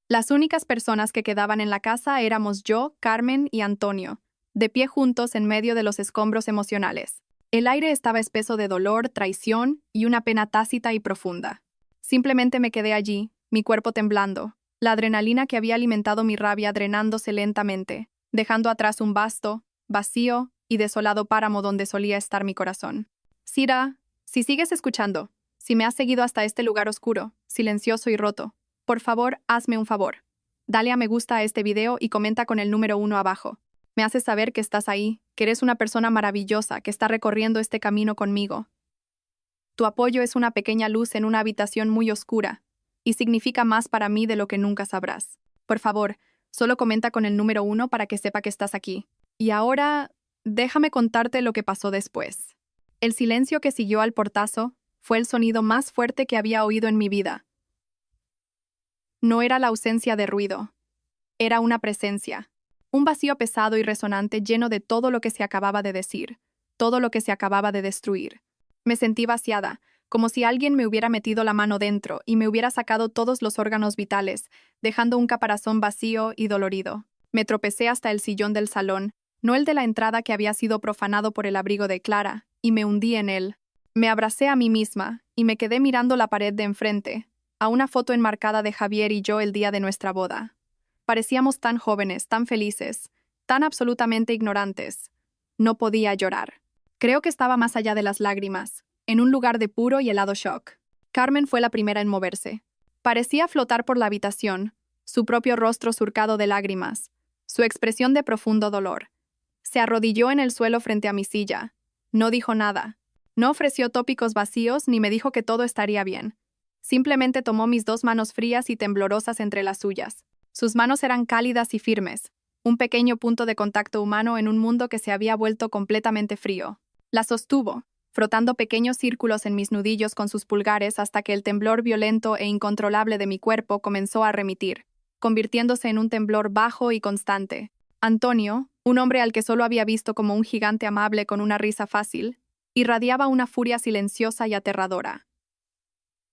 A: Las únicas personas que quedaban en la casa éramos yo, Carmen y Antonio, de pie juntos en medio de los escombros emocionales. El aire estaba espeso de dolor, traición y una pena tácita y profunda. Simplemente me quedé allí, mi cuerpo temblando, la adrenalina que había alimentado mi rabia drenándose lentamente, dejando atrás un vasto, vacío y desolado páramo donde solía estar mi corazón. Sira, si sigues escuchando, si me has seguido hasta este lugar oscuro, silencioso y roto, por favor, hazme un favor. Dale a me gusta a este video y comenta con el número 1 abajo. Me haces saber que estás ahí, que eres una persona maravillosa que está recorriendo este camino conmigo. Tu apoyo es una pequeña luz en una habitación muy oscura, y significa más para mí de lo que nunca sabrás. Por favor, solo comenta con el número 1 para que sepa que estás aquí. Y ahora, déjame contarte lo que pasó después. El silencio que siguió al portazo fue el sonido más fuerte que había oído en mi vida. No era la ausencia de ruido. Era una presencia. Un vacío pesado y resonante lleno de todo lo que se acababa de decir, todo lo que se acababa de destruir. Me sentí vaciada, como si alguien me hubiera metido la mano dentro y me hubiera sacado todos los órganos vitales, dejando un caparazón vacío y dolorido. Me tropecé hasta el sillón del salón, no el de la entrada que había sido profanado por el abrigo de Clara, y me hundí en él. Me abracé a mí misma y me quedé mirando la pared de enfrente, a una foto enmarcada de Javier y yo el día de nuestra boda. Parecíamos tan jóvenes, tan felices, tan absolutamente ignorantes. No podía llorar. Creo que estaba más allá de las lágrimas, en un lugar de puro y helado shock. Carmen fue la primera en moverse. Parecía flotar por la habitación, su propio rostro surcado de lágrimas, su expresión de profundo dolor. Se arrodilló en el suelo frente a mi silla. No dijo nada. No ofreció tópicos vacíos ni me dijo que todo estaría bien. Simplemente tomó mis 2 manos frías y temblorosas entre las suyas. Sus manos eran cálidas y firmes, un pequeño punto de contacto humano en un mundo que se había vuelto completamente frío. La sostuvo, frotando pequeños círculos en mis nudillos con sus pulgares hasta que el temblor violento e incontrolable de mi cuerpo comenzó a remitir, convirtiéndose en un temblor bajo y constante. Antonio, un hombre al que solo había visto como un gigante amable con una risa fácil, irradiaba una furia silenciosa y aterradora.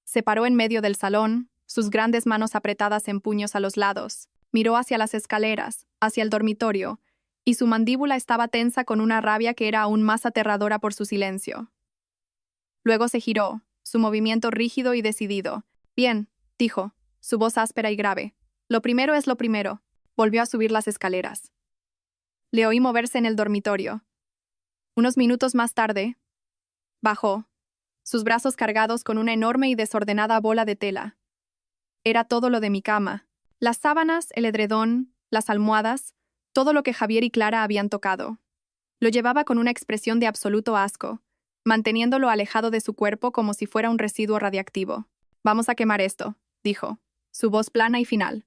A: Se paró en medio del salón, sus grandes manos apretadas en puños a los lados, miró hacia las escaleras, hacia el dormitorio, y su mandíbula estaba tensa con una rabia que era aún más aterradora por su silencio. Luego se giró, su movimiento rígido y decidido. «Bien», dijo, su voz áspera y grave. «Lo primero es lo primero». Volvió a subir las escaleras. Le oí moverse en el dormitorio. Unos minutos más tarde, bajó, sus brazos cargados con una enorme y desordenada bola de tela. Era todo lo de mi cama. Las sábanas, el edredón, las almohadas, todo lo que Javier y Clara habían tocado. Lo llevaba con una expresión de absoluto asco, manteniéndolo alejado de su cuerpo como si fuera un residuo radiactivo. «Vamos a quemar esto», dijo, su voz plana y final.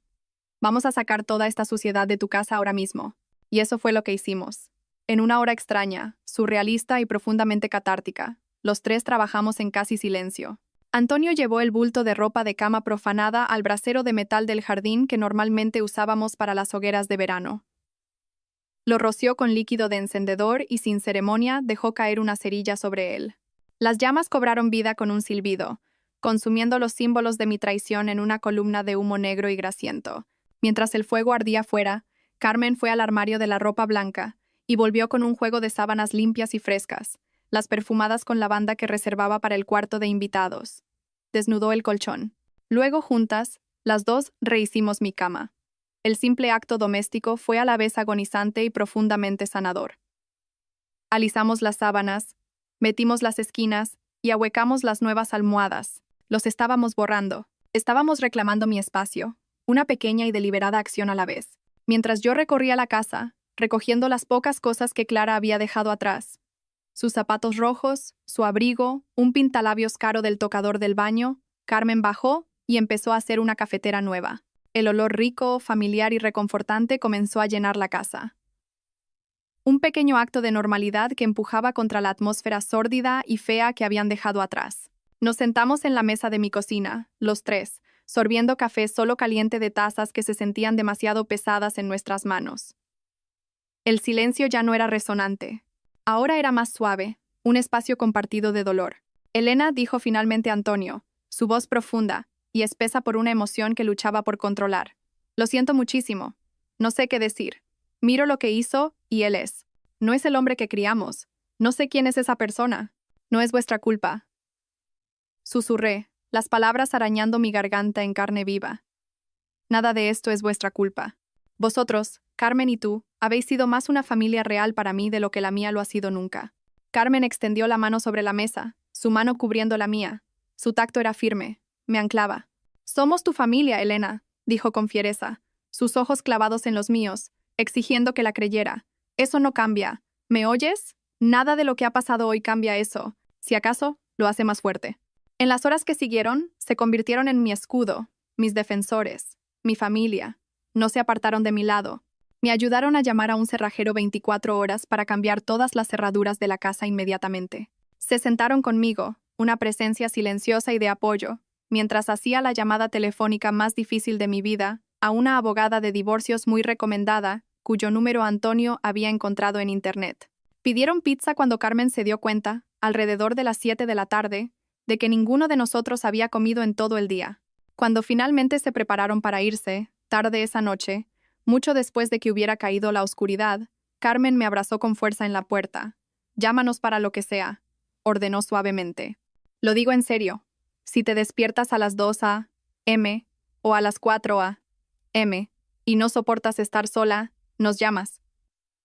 A: «Vamos a sacar toda esta suciedad de tu casa ahora mismo». Y eso fue lo que hicimos. En una hora extraña, surrealista y profundamente catártica, los 3 trabajamos en casi silencio. Antonio llevó el bulto de ropa de cama profanada al brasero de metal del jardín que normalmente usábamos para las hogueras de verano. Lo roció con líquido de encendedor y sin ceremonia dejó caer una cerilla sobre él. Las llamas cobraron vida con un silbido, consumiendo los símbolos de mi traición en una columna de humo negro y grasiento. Mientras el fuego ardía fuera, Carmen fue al armario de la ropa blanca y volvió con un juego de sábanas limpias y frescas, las perfumadas con lavanda que reservaba para el cuarto de invitados. Desnudó el colchón. Luego, juntas, las dos rehicimos mi cama. El simple acto doméstico fue a la vez agonizante y profundamente sanador. Alisamos las sábanas, metimos las esquinas y ahuecamos las nuevas almohadas. Los estábamos borrando. Estábamos reclamando mi espacio, una pequeña y deliberada acción a la vez. Mientras yo recorría la casa, recogiendo las pocas cosas que Clara había dejado atrás. Sus zapatos rojos, su abrigo, un pintalabios caro del tocador del baño, Carmen bajó y empezó a hacer una cafetera nueva. El olor rico, familiar y reconfortante comenzó a llenar la casa. Un pequeño acto de normalidad que empujaba contra la atmósfera sórdida y fea que habían dejado atrás. Nos sentamos en la mesa de mi cocina, los tres, sorbiendo café solo caliente de tazas que se sentían demasiado pesadas en nuestras manos. El silencio ya no era resonante. Ahora era más suave, un espacio compartido de dolor. Elena, dijo finalmente Antonio, su voz profunda y espesa por una emoción que luchaba por controlar. Lo siento muchísimo. No sé qué decir. Miro lo que hizo y él es. No es el hombre que criamos. No sé quién es esa persona. No es vuestra culpa. Susurré, las palabras arañando mi garganta en carne viva. Nada de esto es vuestra culpa. Vosotros, Carmen y tú, habéis sido más una familia real para mí de lo que la mía lo ha sido nunca. Carmen extendió la mano sobre la mesa, su mano cubriendo la mía. Su tacto era firme, me anclaba. Somos tu familia, Elena, dijo con fiereza, sus ojos clavados en los míos, exigiendo que la creyera. Eso no cambia. ¿Me oyes? Nada de lo que ha pasado hoy cambia eso. Si acaso, lo hace más fuerte. En las horas que siguieron, se convirtieron en mi escudo, mis defensores, mi familia. No se apartaron de mi lado. Me ayudaron a llamar a un cerrajero 24 horas para cambiar todas las cerraduras de la casa inmediatamente. Se sentaron conmigo, una presencia silenciosa y de apoyo, mientras hacía la llamada telefónica más difícil de mi vida, a una abogada de divorcios muy recomendada, cuyo número Antonio había encontrado en Internet. Pidieron pizza cuando Carmen se dio cuenta, alrededor de las 7 de la tarde, de que ninguno de nosotros había comido en todo el día. Cuando finalmente se prepararon para irse, tarde esa noche, mucho después de que hubiera caído la oscuridad, Carmen me abrazó con fuerza en la puerta. Llámanos para lo que sea, ordenó suavemente. Lo digo en serio. Si te despiertas a las 2 a.m. o a las 4 a.m. y no soportas estar sola, nos llamas.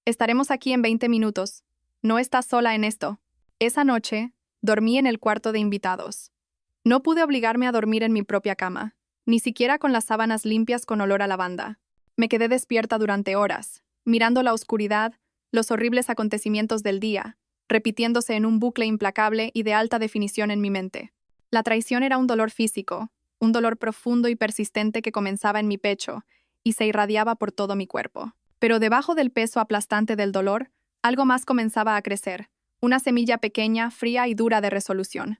A: Estaremos aquí en 20 minutos. No estás sola en esto. Esa noche, dormí en el cuarto de invitados. No pude obligarme a dormir en mi propia cama, ni siquiera con las sábanas limpias con olor a lavanda. Me quedé despierta durante horas, mirando la oscuridad, los horribles acontecimientos del día, repitiéndose en un bucle implacable y de alta definición en mi mente. La traición era un dolor físico, un dolor profundo y persistente que comenzaba en mi pecho y se irradiaba por todo mi cuerpo. Pero debajo del peso aplastante del dolor, algo más comenzaba a crecer, una semilla pequeña, fría y dura de resolución.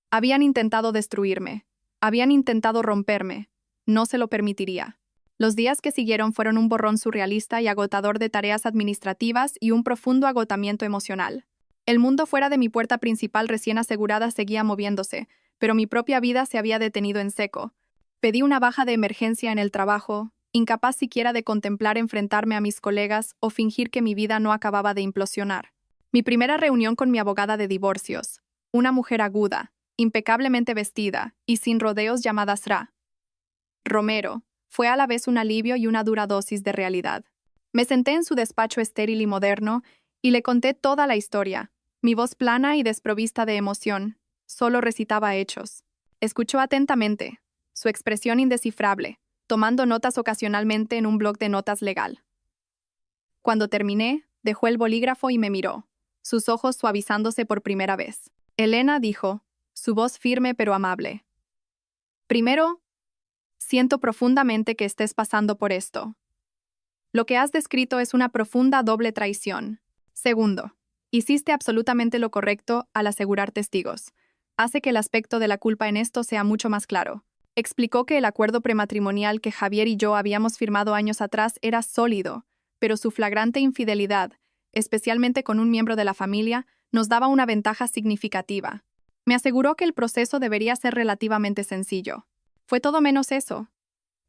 A: Habían intentado destruirme, habían intentado romperme, no se lo permitiría. Los días que siguieron fueron un borrón surrealista y agotador de tareas administrativas y un profundo agotamiento emocional. El mundo fuera de mi puerta principal recién asegurada seguía moviéndose, pero mi propia vida se había detenido en seco. Pedí una baja de emergencia en el trabajo, incapaz siquiera de contemplar enfrentarme a mis colegas o fingir que mi vida no acababa de implosionar. Mi primera reunión con mi abogada de divorcios, una mujer aguda, impecablemente vestida y sin rodeos llamada Sra. Romero, fue a la vez un alivio y una dura dosis de realidad. Me senté en su despacho estéril y moderno y le conté toda la historia. Mi voz plana y desprovista de emoción, solo recitaba hechos. Escuchó atentamente, su expresión indescifrable, tomando notas ocasionalmente en un bloc de notas legal. Cuando terminé, dejó el bolígrafo y me miró, sus ojos suavizándose por primera vez. Elena, dijo, su voz firme pero amable. Primero, siento profundamente que estés pasando por esto. Lo que has descrito es una profunda doble traición. Segundo, hiciste absolutamente lo correcto al asegurar testigos. Hace que el aspecto de la culpa en esto sea mucho más claro. Explicó que el acuerdo prematrimonial que Javier y yo habíamos firmado años atrás era sólido, pero su flagrante infidelidad, especialmente con un miembro de la familia, nos daba una ventaja significativa. Me aseguró que el proceso debería ser relativamente sencillo. Fue todo menos eso.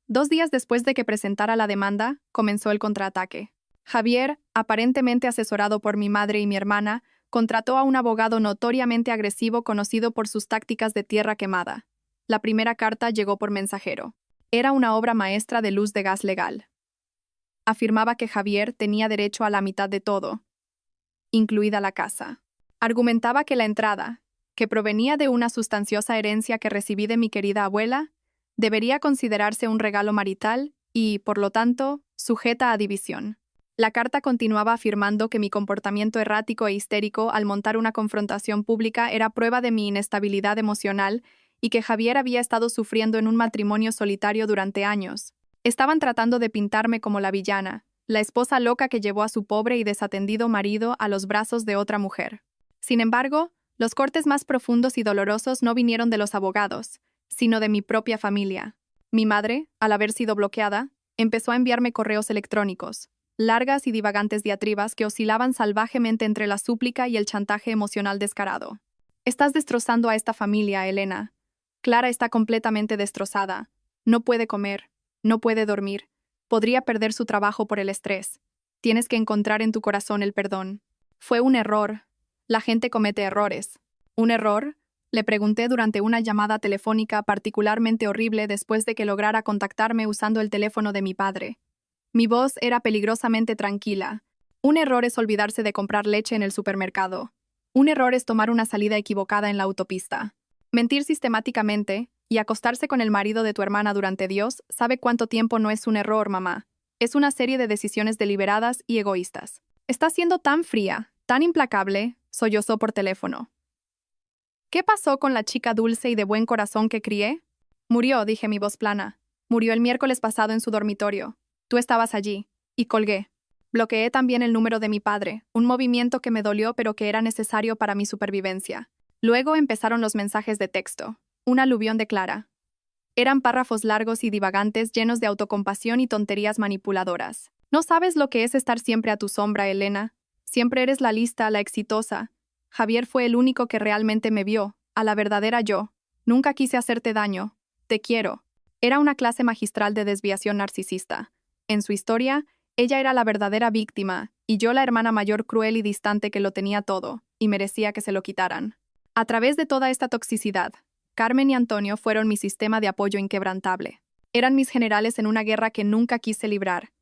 A: 2 días después de que presentara la demanda, comenzó el contraataque. Javier, aparentemente asesorado por mi madre y mi hermana, contrató a un abogado notoriamente agresivo conocido por sus tácticas de tierra quemada. La primera carta llegó por mensajero. Era una obra maestra de luz de gas legal. Afirmaba que Javier tenía derecho a la mitad de todo, incluida la casa. Argumentaba que la entrada, que provenía de una sustanciosa herencia que recibí de mi querida abuela, debería considerarse un regalo marital y, por lo tanto, sujeta a división. La carta continuaba afirmando que mi comportamiento errático e histérico al montar una confrontación pública era prueba de mi inestabilidad emocional y que Javier había estado sufriendo en un matrimonio solitario durante años. Estaban tratando de pintarme como la villana, la esposa loca que llevó a su pobre y desatendido marido a los brazos de otra mujer. Sin embargo, los cortes más profundos y dolorosos no vinieron de los abogados, sino de mi propia familia. Mi madre, al haber sido bloqueada, empezó a enviarme correos electrónicos, largas y divagantes diatribas que oscilaban salvajemente entre la súplica y el chantaje emocional descarado. Estás destrozando a esta familia, Elena. Clara está completamente destrozada. No puede comer, no puede dormir. Podría perder su trabajo por el estrés. Tienes que encontrar en tu corazón el perdón. Fue un error. La gente comete errores. ¿Un error? Le pregunté durante una llamada telefónica particularmente horrible después de que lograra contactarme usando el teléfono de mi padre. Mi voz era peligrosamente tranquila. Un error es olvidarse de comprar leche en el supermercado. Un error es tomar una salida equivocada en la autopista. Mentir sistemáticamente y acostarse con el marido de tu hermana durante Dios sabe cuánto tiempo no es un error, mamá. Es una serie de decisiones deliberadas y egoístas. Estás siendo tan fría, tan implacable, sollozó por teléfono. ¿Qué pasó con la chica dulce y de buen corazón que crié? Murió, dije mi voz plana. Murió el miércoles pasado en su dormitorio. Tú estabas allí. Y colgué. Bloqueé también el número de mi padre, un movimiento que me dolió pero que era necesario para mi supervivencia. Luego empezaron los mensajes de texto. Un aluvión de Clara. Eran párrafos largos y divagantes llenos de autocompasión y tonterías manipuladoras. No sabes lo que es estar siempre a tu sombra, Elena. Siempre eres la lista, la exitosa. Javier fue el único que realmente me vio, a la verdadera yo. Nunca quise hacerte daño. Te quiero. Era una clase magistral de desviación narcisista. En su historia, ella era la verdadera víctima, y yo la hermana mayor cruel y distante que lo tenía todo, y merecía que se lo quitaran. A través de toda esta toxicidad, Carmen y Antonio fueron mi sistema de apoyo inquebrantable. Eran mis generales en una guerra que nunca quise librar.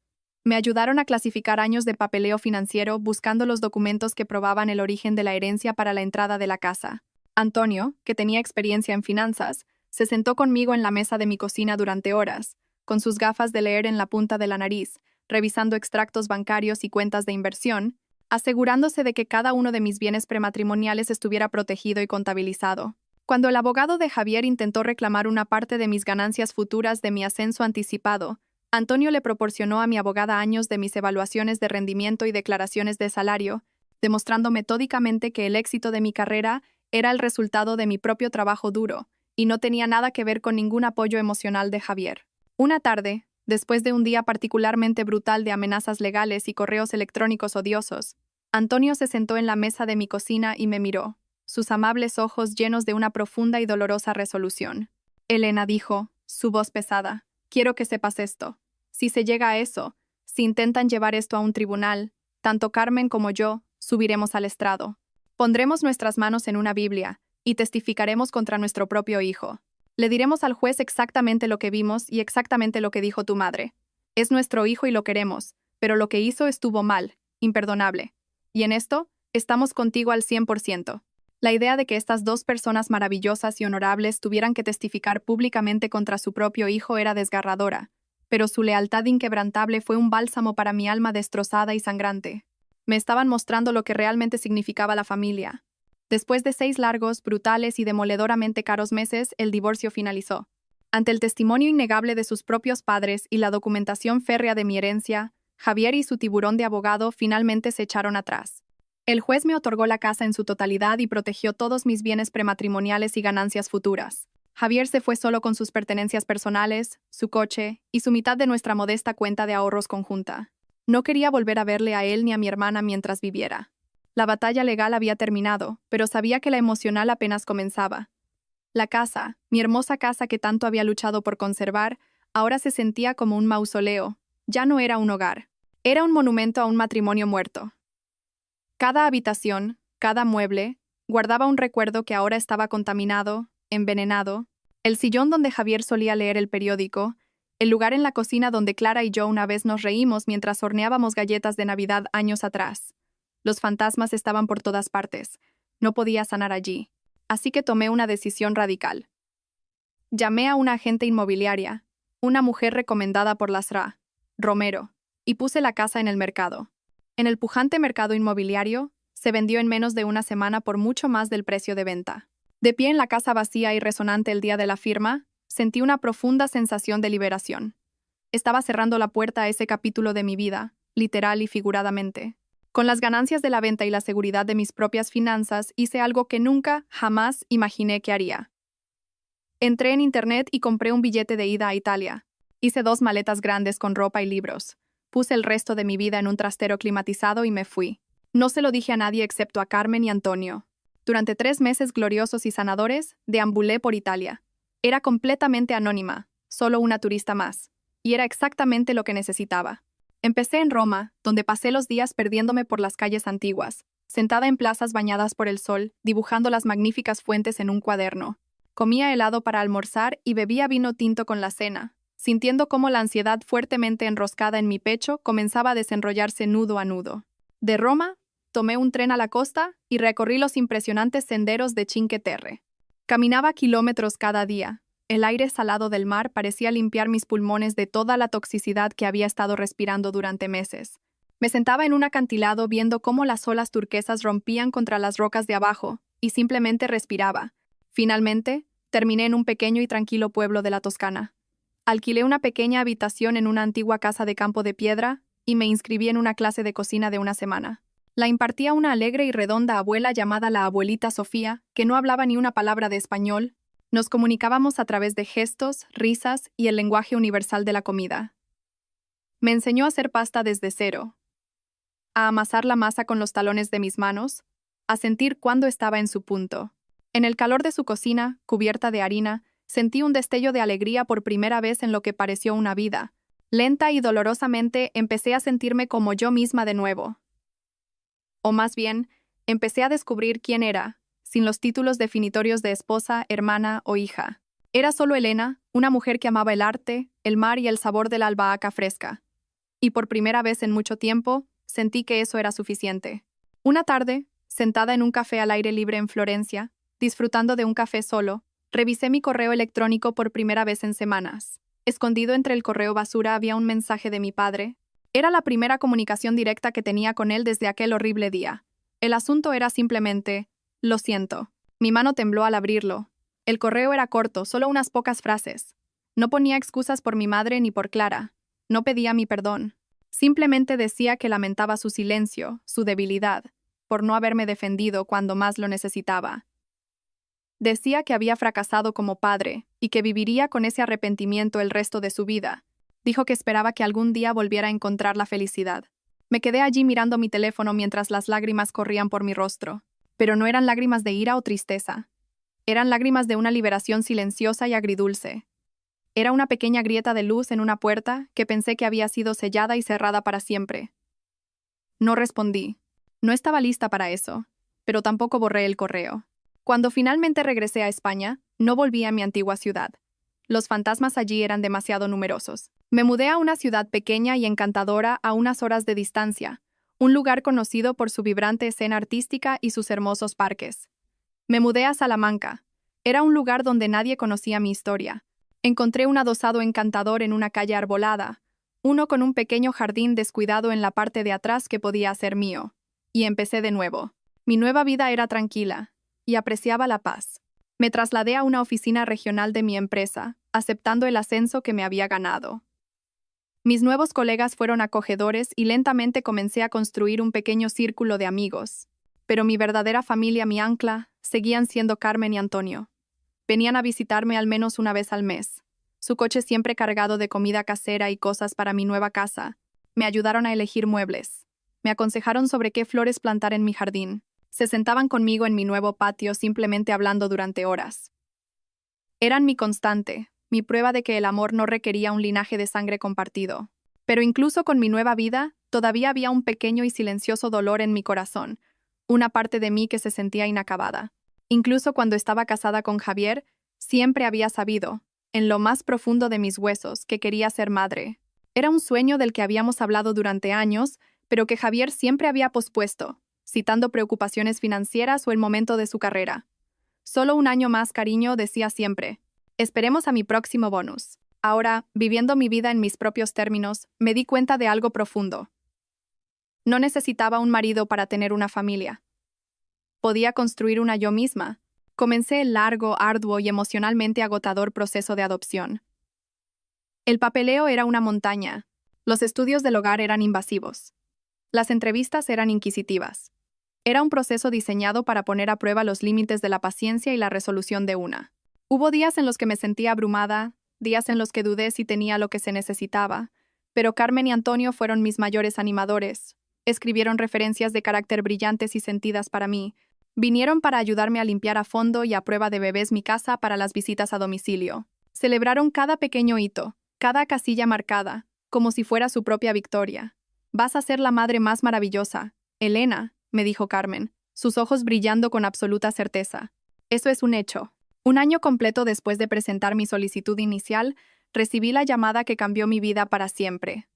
A: Me ayudaron a clasificar años de papeleo financiero buscando los documentos que probaban el origen de la herencia para la entrada de la casa. Antonio, que tenía experiencia en finanzas, se sentó conmigo en la mesa de mi cocina durante horas, con sus gafas de leer en la punta de la nariz, revisando extractos bancarios y cuentas de inversión, asegurándose de que cada uno de mis bienes prematrimoniales estuviera protegido y contabilizado. Cuando el abogado de Javier intentó reclamar una parte de mis ganancias futuras de mi ascenso anticipado, Antonio le proporcionó a mi abogada años de mis evaluaciones de rendimiento y declaraciones de salario, demostrando metódicamente que el éxito de mi carrera era el resultado de mi propio trabajo duro, y no tenía nada que ver con ningún apoyo emocional de Javier. Una tarde, después de un día particularmente brutal de amenazas legales y correos electrónicos odiosos, Antonio se sentó en la mesa de mi cocina y me miró, sus amables ojos llenos de una profunda y dolorosa resolución. Elena dijo, su voz pesada, quiero que sepas esto. Si se llega a eso, si intentan llevar esto a un tribunal, tanto Carmen como yo subiremos al estrado. Pondremos nuestras manos en una Biblia y testificaremos contra nuestro propio hijo. Le diremos al juez exactamente lo que vimos y exactamente lo que dijo tu madre. Es nuestro hijo y lo queremos, pero lo que hizo estuvo mal, imperdonable. Y en esto, estamos contigo al 100%. La idea de que estas dos personas maravillosas y honorables tuvieran que testificar públicamente contra su propio hijo era desgarradora, pero su lealtad inquebrantable fue un bálsamo para mi alma destrozada y sangrante. Me estaban mostrando lo que realmente significaba la familia. Después de 6 largos, brutales y demoledoramente caros meses, el divorcio finalizó. Ante el testimonio innegable de sus propios padres y la documentación férrea de mi herencia, Javier y su tiburón de abogado finalmente se echaron atrás. El juez me otorgó la casa en su totalidad y protegió todos mis bienes prematrimoniales y ganancias futuras. Javier se fue solo con sus pertenencias personales, su coche y su mitad de nuestra modesta cuenta de ahorros conjunta. No quería volver a verle a él ni a mi hermana mientras viviera. La batalla legal había terminado, pero sabía que la emocional apenas comenzaba. La casa, mi hermosa casa que tanto había luchado por conservar, ahora se sentía como un mausoleo. Ya no era un hogar. Era un monumento a un matrimonio muerto. Cada habitación, cada mueble, guardaba un recuerdo que ahora estaba contaminado, envenenado. El sillón donde Javier solía leer el periódico, el lugar en la cocina donde Clara y yo una vez nos reímos mientras horneábamos galletas de Navidad años atrás. Los fantasmas estaban por todas partes. No podía sanar allí. Así que tomé una decisión radical. Llamé a una agente inmobiliaria, una mujer recomendada por la SRA, Romero, y puse la casa en el mercado. En el pujante mercado inmobiliario, se vendió en menos de una semana por mucho más del precio de venta. De pie en la casa vacía y resonante el día de la firma, sentí una profunda sensación de liberación. Estaba cerrando la puerta a ese capítulo de mi vida, literal y figuradamente. Con las ganancias de la venta y la seguridad de mis propias finanzas, hice algo que nunca, jamás imaginé que haría. Entré en internet y compré un billete de ida a Italia. Hice 2 maletas grandes con ropa y libros. Puse el resto de mi vida en un trastero climatizado y me fui. No se lo dije a nadie excepto a Carmen y Antonio. Durante 3 meses gloriosos y sanadores, deambulé por Italia. Era completamente anónima, solo una turista más. Y era exactamente lo que necesitaba. Empecé en Roma, donde pasé los días perdiéndome por las calles antiguas, sentada en plazas bañadas por el sol, dibujando las magníficas fuentes en un cuaderno. Comía helado para almorzar y bebía vino tinto con la cena, sintiendo cómo la ansiedad fuertemente enroscada en mi pecho comenzaba a desenrollarse nudo a nudo. De Roma, tomé un tren a la costa y recorrí los impresionantes senderos de Cinque Terre. Caminaba kilómetros cada día. El aire salado del mar parecía limpiar mis pulmones de toda la toxicidad que había estado respirando durante meses. Me sentaba en un acantilado viendo cómo las olas turquesas rompían contra las rocas de abajo, y simplemente respiraba. Finalmente, terminé en un pequeño y tranquilo pueblo de la Toscana. Alquilé una pequeña habitación en una antigua casa de campo de piedra y me inscribí en una clase de cocina de una semana. La impartía una alegre y redonda abuela llamada la abuelita Sofía, que no hablaba ni una palabra de español. Nos comunicábamos a través de gestos, risas y el lenguaje universal de la comida. Me enseñó a hacer pasta desde cero, a amasar la masa con los talones de mis manos, a sentir cuándo estaba en su punto. En el calor de su cocina, cubierta de harina, sentí un destello de alegría por primera vez en lo que pareció una vida. Lenta y dolorosamente empecé a sentirme como yo misma de nuevo. O más bien, empecé a descubrir quién era, sin los títulos definitorios de esposa, hermana o hija. Era solo Elena, una mujer que amaba el arte, el mar y el sabor de la albahaca fresca. Y por primera vez en mucho tiempo, sentí que eso era suficiente. Una tarde, sentada en un café al aire libre en Florencia, disfrutando de un café solo, revisé mi correo electrónico por primera vez en semanas. Escondido entre el correo basura había un mensaje de mi padre. Era la primera comunicación directa que tenía con él desde aquel horrible día. El asunto era simplemente: lo siento. Mi mano tembló al abrirlo. El correo era corto, solo unas pocas frases. No ponía excusas por mi madre ni por Clara. No pedía mi perdón. Simplemente decía que lamentaba su silencio, su debilidad, por no haberme defendido cuando más lo necesitaba. Decía que había fracasado como padre y que viviría con ese arrepentimiento el resto de su vida. Dijo que esperaba que algún día volviera a encontrar la felicidad. Me quedé allí mirando mi teléfono mientras las lágrimas corrían por mi rostro. Pero no eran lágrimas de ira o tristeza. Eran lágrimas de una liberación silenciosa y agridulce. Era una pequeña grieta de luz en una puerta que pensé que había sido sellada y cerrada para siempre. No respondí. No estaba lista para eso, pero tampoco borré el correo. Cuando finalmente regresé a España, no volví a mi antigua ciudad. Los fantasmas allí eran demasiado numerosos. Me mudé a una ciudad pequeña y encantadora a unas horas de distancia, un lugar conocido por su vibrante escena artística y sus hermosos parques. Me mudé a Salamanca. Era un lugar donde nadie conocía mi historia. Encontré un adosado encantador en una calle arbolada, uno con un pequeño jardín descuidado en la parte de atrás que podía ser mío. Y empecé de nuevo. Mi nueva vida era tranquila, y apreciaba la paz. Me trasladé a una oficina regional de mi empresa, aceptando el ascenso que me había ganado. Mis nuevos colegas fueron acogedores y lentamente comencé a construir un pequeño círculo de amigos. Pero mi verdadera familia, mi ancla, seguían siendo Carmen y Antonio. Venían a visitarme al menos una vez al mes. Su coche siempre cargado de comida casera y cosas para mi nueva casa. Me ayudaron a elegir muebles. Me aconsejaron sobre qué flores plantar en mi jardín. Se sentaban conmigo en mi nuevo patio simplemente hablando durante horas. Eran mi constante, mi prueba de que el amor no requería un linaje de sangre compartido. Pero incluso con mi nueva vida, todavía había un pequeño y silencioso dolor en mi corazón, una parte de mí que se sentía inacabada. Incluso cuando estaba casada con Javier, siempre había sabido, en lo más profundo de mis huesos, que quería ser madre. Era un sueño del que habíamos hablado durante años, pero que Javier siempre había pospuesto, citando preocupaciones financieras o el momento de su carrera. Solo un año más, cariño, decía siempre. Esperemos a mi próximo bonus. Ahora, viviendo mi vida en mis propios términos, me di cuenta de algo profundo. No necesitaba un marido para tener una familia. Podía construir una yo misma. Comencé el largo, arduo y emocionalmente agotador proceso de adopción. El papeleo era una montaña. Los estudios del hogar eran invasivos. Las entrevistas eran inquisitivas. Era un proceso diseñado para poner a prueba los límites de la paciencia y la resolución de una. Hubo días en los que me sentía abrumada, días en los que dudé si tenía lo que se necesitaba, pero Carmen y Antonio fueron mis mayores animadores. Escribieron referencias de carácter brillantes y sentidas para mí. Vinieron para ayudarme a limpiar a fondo y a prueba de bebés mi casa para las visitas a domicilio. Celebraron cada pequeño hito, cada casilla marcada, como si fuera su propia victoria. Vas a ser la madre más maravillosa, Elena, me dijo Carmen, sus ojos brillando con absoluta certeza. Eso es un hecho. Un año completo después de presentar mi solicitud inicial, recibí la llamada que cambió mi vida para siempre.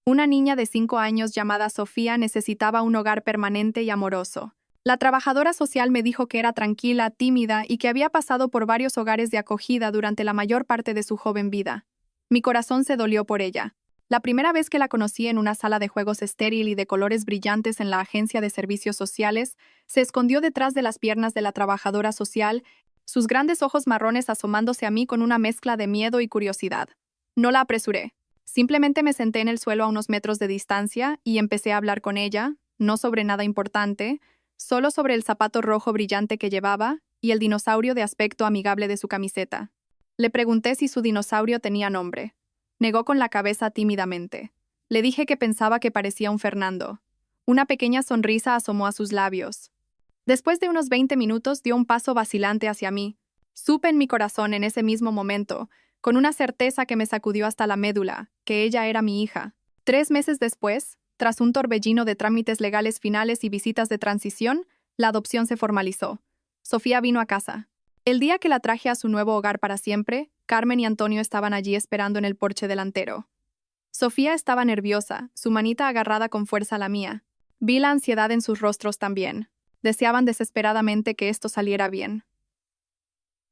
A: Una niña de 5 años llamada Sofía necesitaba un hogar permanente y amoroso. La trabajadora social me dijo que era tranquila, tímida y que había pasado por varios hogares de acogida durante la mayor parte de su joven vida. Mi corazón se dolió por ella. La primera vez que la conocí en una sala de juegos estéril y de colores brillantes en la agencia de servicios sociales, se escondió detrás de las piernas de la trabajadora social, sus grandes ojos marrones asomándose a mí con una mezcla de miedo y curiosidad. No la apresuré. Simplemente me senté en el suelo a unos metros de distancia y empecé a hablar con ella, no sobre nada importante, solo sobre el zapato rojo brillante que llevaba y el dinosaurio de aspecto amigable de su camiseta. Le pregunté si su dinosaurio tenía nombre. Negó con la cabeza tímidamente. Le dije que pensaba que parecía un Fernando. Una pequeña sonrisa asomó a sus labios. Después de unos 20 minutos dio un paso vacilante hacia mí. Supe en mi corazón en ese mismo momento, con una certeza que me sacudió hasta la médula, que ella era mi hija. 3 meses después, tras un torbellino de trámites legales finales y visitas de transición, la adopción se formalizó. Sofía vino a casa. El día que la traje a su nuevo hogar para siempre, Carmen y Antonio estaban allí esperando en el porche delantero. Sofía estaba nerviosa, su manita agarrada con fuerza a la mía. Vi la ansiedad en sus rostros también. Deseaban desesperadamente que esto saliera bien.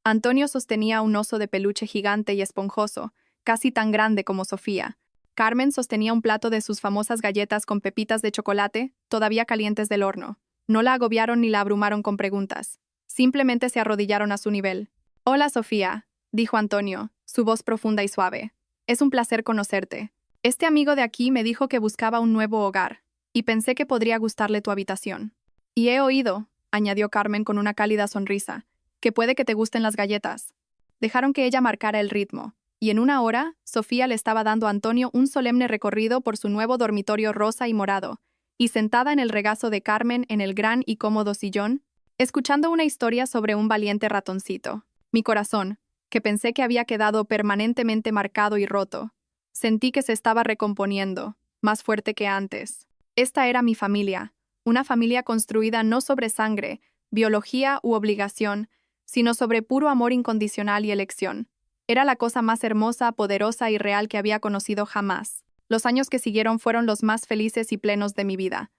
A: Antonio sostenía un oso de peluche gigante y esponjoso, casi tan grande como Sofía. Carmen sostenía un plato de sus famosas galletas con pepitas de chocolate, todavía calientes del horno. No la agobiaron ni la abrumaron con preguntas. Simplemente se arrodillaron a su nivel. «Hola, Sofía», dijo Antonio, su voz profunda y suave. «Es un placer conocerte. Este amigo de aquí me dijo que buscaba un nuevo hogar, y pensé que podría gustarle tu habitación. Y he oído», añadió Carmen con una cálida sonrisa, «que puede que te gusten las galletas». Dejaron que ella marcara el ritmo, y en una hora, Sofía le estaba dando a Antonio un solemne recorrido por su nuevo dormitorio rosa y morado, y sentada en el regazo de Carmen en el gran y cómodo sillón, escuchando una historia sobre un valiente ratoncito. Mi corazón, que pensé que había quedado permanentemente marcado y roto, sentí que se estaba recomponiendo, más fuerte que antes. Esta era mi familia, una familia construida no sobre sangre, biología u obligación, sino sobre puro amor incondicional y elección. Era la cosa más hermosa, poderosa y real que había conocido jamás. Los años que siguieron fueron los más felices y plenos de mi vida.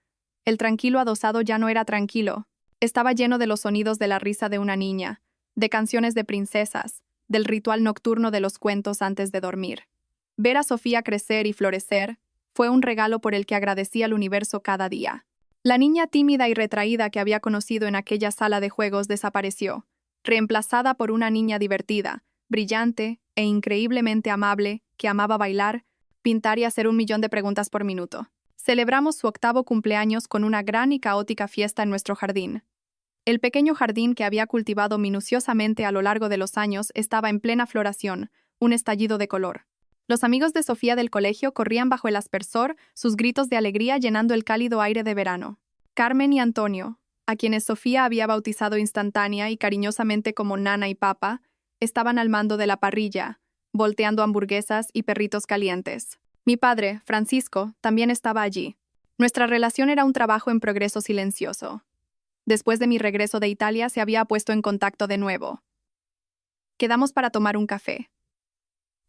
A: El tranquilo adosado ya no era tranquilo. Estaba lleno de los sonidos de la risa de una niña, de canciones de princesas, del ritual nocturno de los cuentos antes de dormir. Ver a Sofía crecer y florecer fue un regalo por el que agradecía al universo cada día. La niña tímida y retraída que había conocido en aquella sala de juegos desapareció, reemplazada por una niña divertida, brillante e increíblemente amable, que amaba bailar, pintar y hacer 1.000.000 de preguntas por minuto. Celebramos su 8º cumpleaños con una gran y caótica fiesta en nuestro jardín. El pequeño jardín que había cultivado minuciosamente a lo largo de los años estaba en plena floración, un estallido de color. Los amigos de Sofía del colegio corrían bajo el aspersor, sus gritos de alegría llenando el cálido aire de verano. Carmen y Antonio, a quienes Sofía había bautizado instantánea y cariñosamente como Nana y Papa, estaban al mando de la parrilla, volteando hamburguesas y perritos calientes. Mi padre, Francisco, también estaba allí. Nuestra relación era un trabajo en progreso silencioso. Después de mi regreso de Italia se había puesto en contacto de nuevo. Quedamos para tomar un café.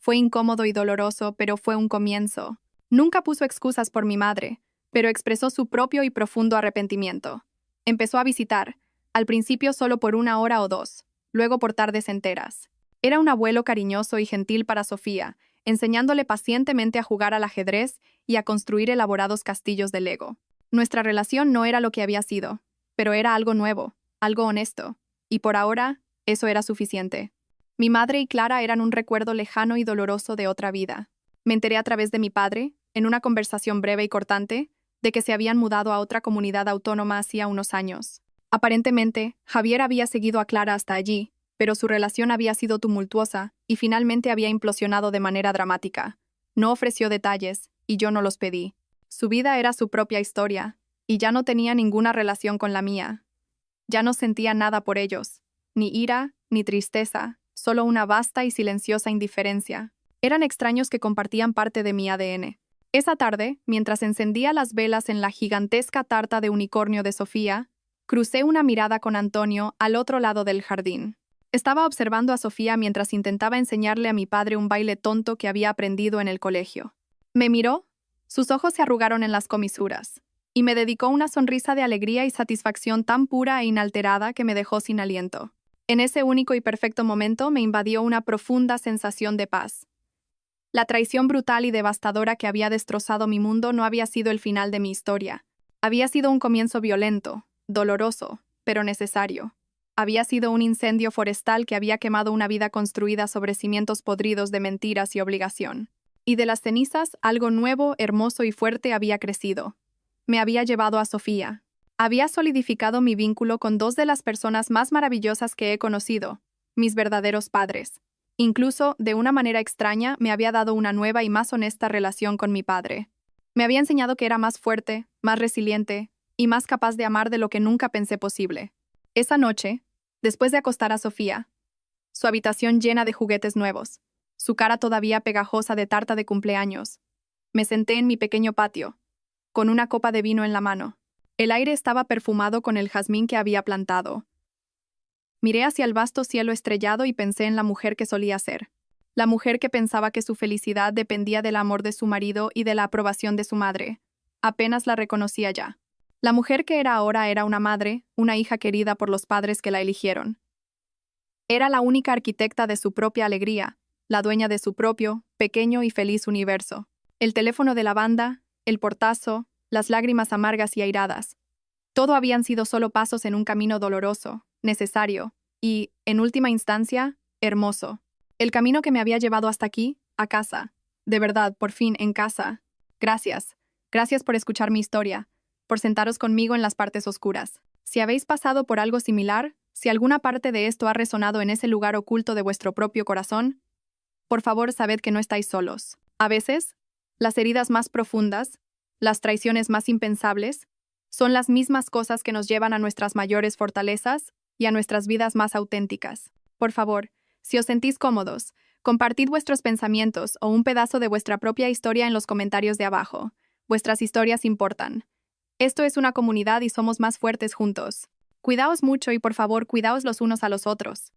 A: Fue incómodo y doloroso, pero fue un comienzo. Nunca puso excusas por mi madre, pero expresó su propio y profundo arrepentimiento. Empezó a visitar, al principio solo por 1 hora o 2, luego por tardes enteras. Era un abuelo cariñoso y gentil para Sofía, enseñándole pacientemente a jugar al ajedrez y a construir elaborados castillos de Lego. Nuestra relación no era lo que había sido, pero era algo nuevo, algo honesto, y por ahora, eso era suficiente. Mi madre y Clara eran un recuerdo lejano y doloroso de otra vida. Me enteré a través de mi padre, en una conversación breve y cortante, de que se habían mudado a otra comunidad autónoma hacía unos años. Aparentemente, Javier había seguido a Clara hasta allí, pero su relación había sido tumultuosa y finalmente había implosionado de manera dramática. No ofreció detalles, y yo no los pedí. Su vida era su propia historia, y ya no tenía ninguna relación con la mía. Ya no sentía nada por ellos, ni ira, ni tristeza, solo una vasta y silenciosa indiferencia. Eran extraños que compartían parte de mi ADN. Esa tarde, mientras encendía las velas en la gigantesca tarta de unicornio de Sofía, crucé una mirada con Antonio al otro lado del jardín. Estaba observando a Sofía mientras intentaba enseñarle a mi padre un baile tonto que había aprendido en el colegio. Me miró, sus ojos se arrugaron en las comisuras, y me dedicó una sonrisa de alegría y satisfacción tan pura e inalterada que me dejó sin aliento. En ese único y perfecto momento me invadió una profunda sensación de paz. La traición brutal y devastadora que había destrozado mi mundo no había sido el final de mi historia. Había sido un comienzo violento, doloroso, pero necesario. Había sido un incendio forestal que había quemado una vida construida sobre cimientos podridos de mentiras y obligación. Y de las cenizas, algo nuevo, hermoso y fuerte había crecido. Me había llevado a Sofía. Había solidificado mi vínculo con dos de las personas más maravillosas que he conocido, mis verdaderos padres. Incluso, de una manera extraña, me había dado una nueva y más honesta relación con mi padre. Me había enseñado que era más fuerte, más resiliente y más capaz de amar de lo que nunca pensé posible. Esa noche, después de acostar a Sofía, su habitación llena de juguetes nuevos, su cara todavía pegajosa de tarta de cumpleaños, me senté en mi pequeño patio, con una copa de vino en la mano. El aire estaba perfumado con el jazmín que había plantado. Miré hacia el vasto cielo estrellado y pensé en la mujer que solía ser. La mujer que pensaba que su felicidad dependía del amor de su marido y de la aprobación de su madre. Apenas la reconocía ya. La mujer que era ahora era una madre, una hija querida por los padres que la eligieron. Era la única arquitecta de su propia alegría, la dueña de su propio, pequeño y feliz universo. El teléfono de la banda, el portazo, las lágrimas amargas y airadas. Todo habían sido solo pasos en un camino doloroso, necesario y, en última instancia, hermoso. El camino que me había llevado hasta aquí, a casa. De verdad, por fin, en casa. Gracias. Gracias por escuchar mi historia, por sentaros conmigo en las partes oscuras. Si habéis pasado por algo similar, si alguna parte de esto ha resonado en ese lugar oculto de vuestro propio corazón, por favor sabed que no estáis solos. A veces, las heridas más profundas, las traiciones más impensables, son las mismas cosas que nos llevan a nuestras mayores fortalezas y a nuestras vidas más auténticas. Por favor, si os sentís cómodos, compartid vuestros pensamientos o un pedazo de vuestra propia historia en los comentarios de abajo. Vuestras historias importan. Esto es una comunidad y somos más fuertes juntos. Cuidaos mucho y por favor cuidaos los unos a los otros.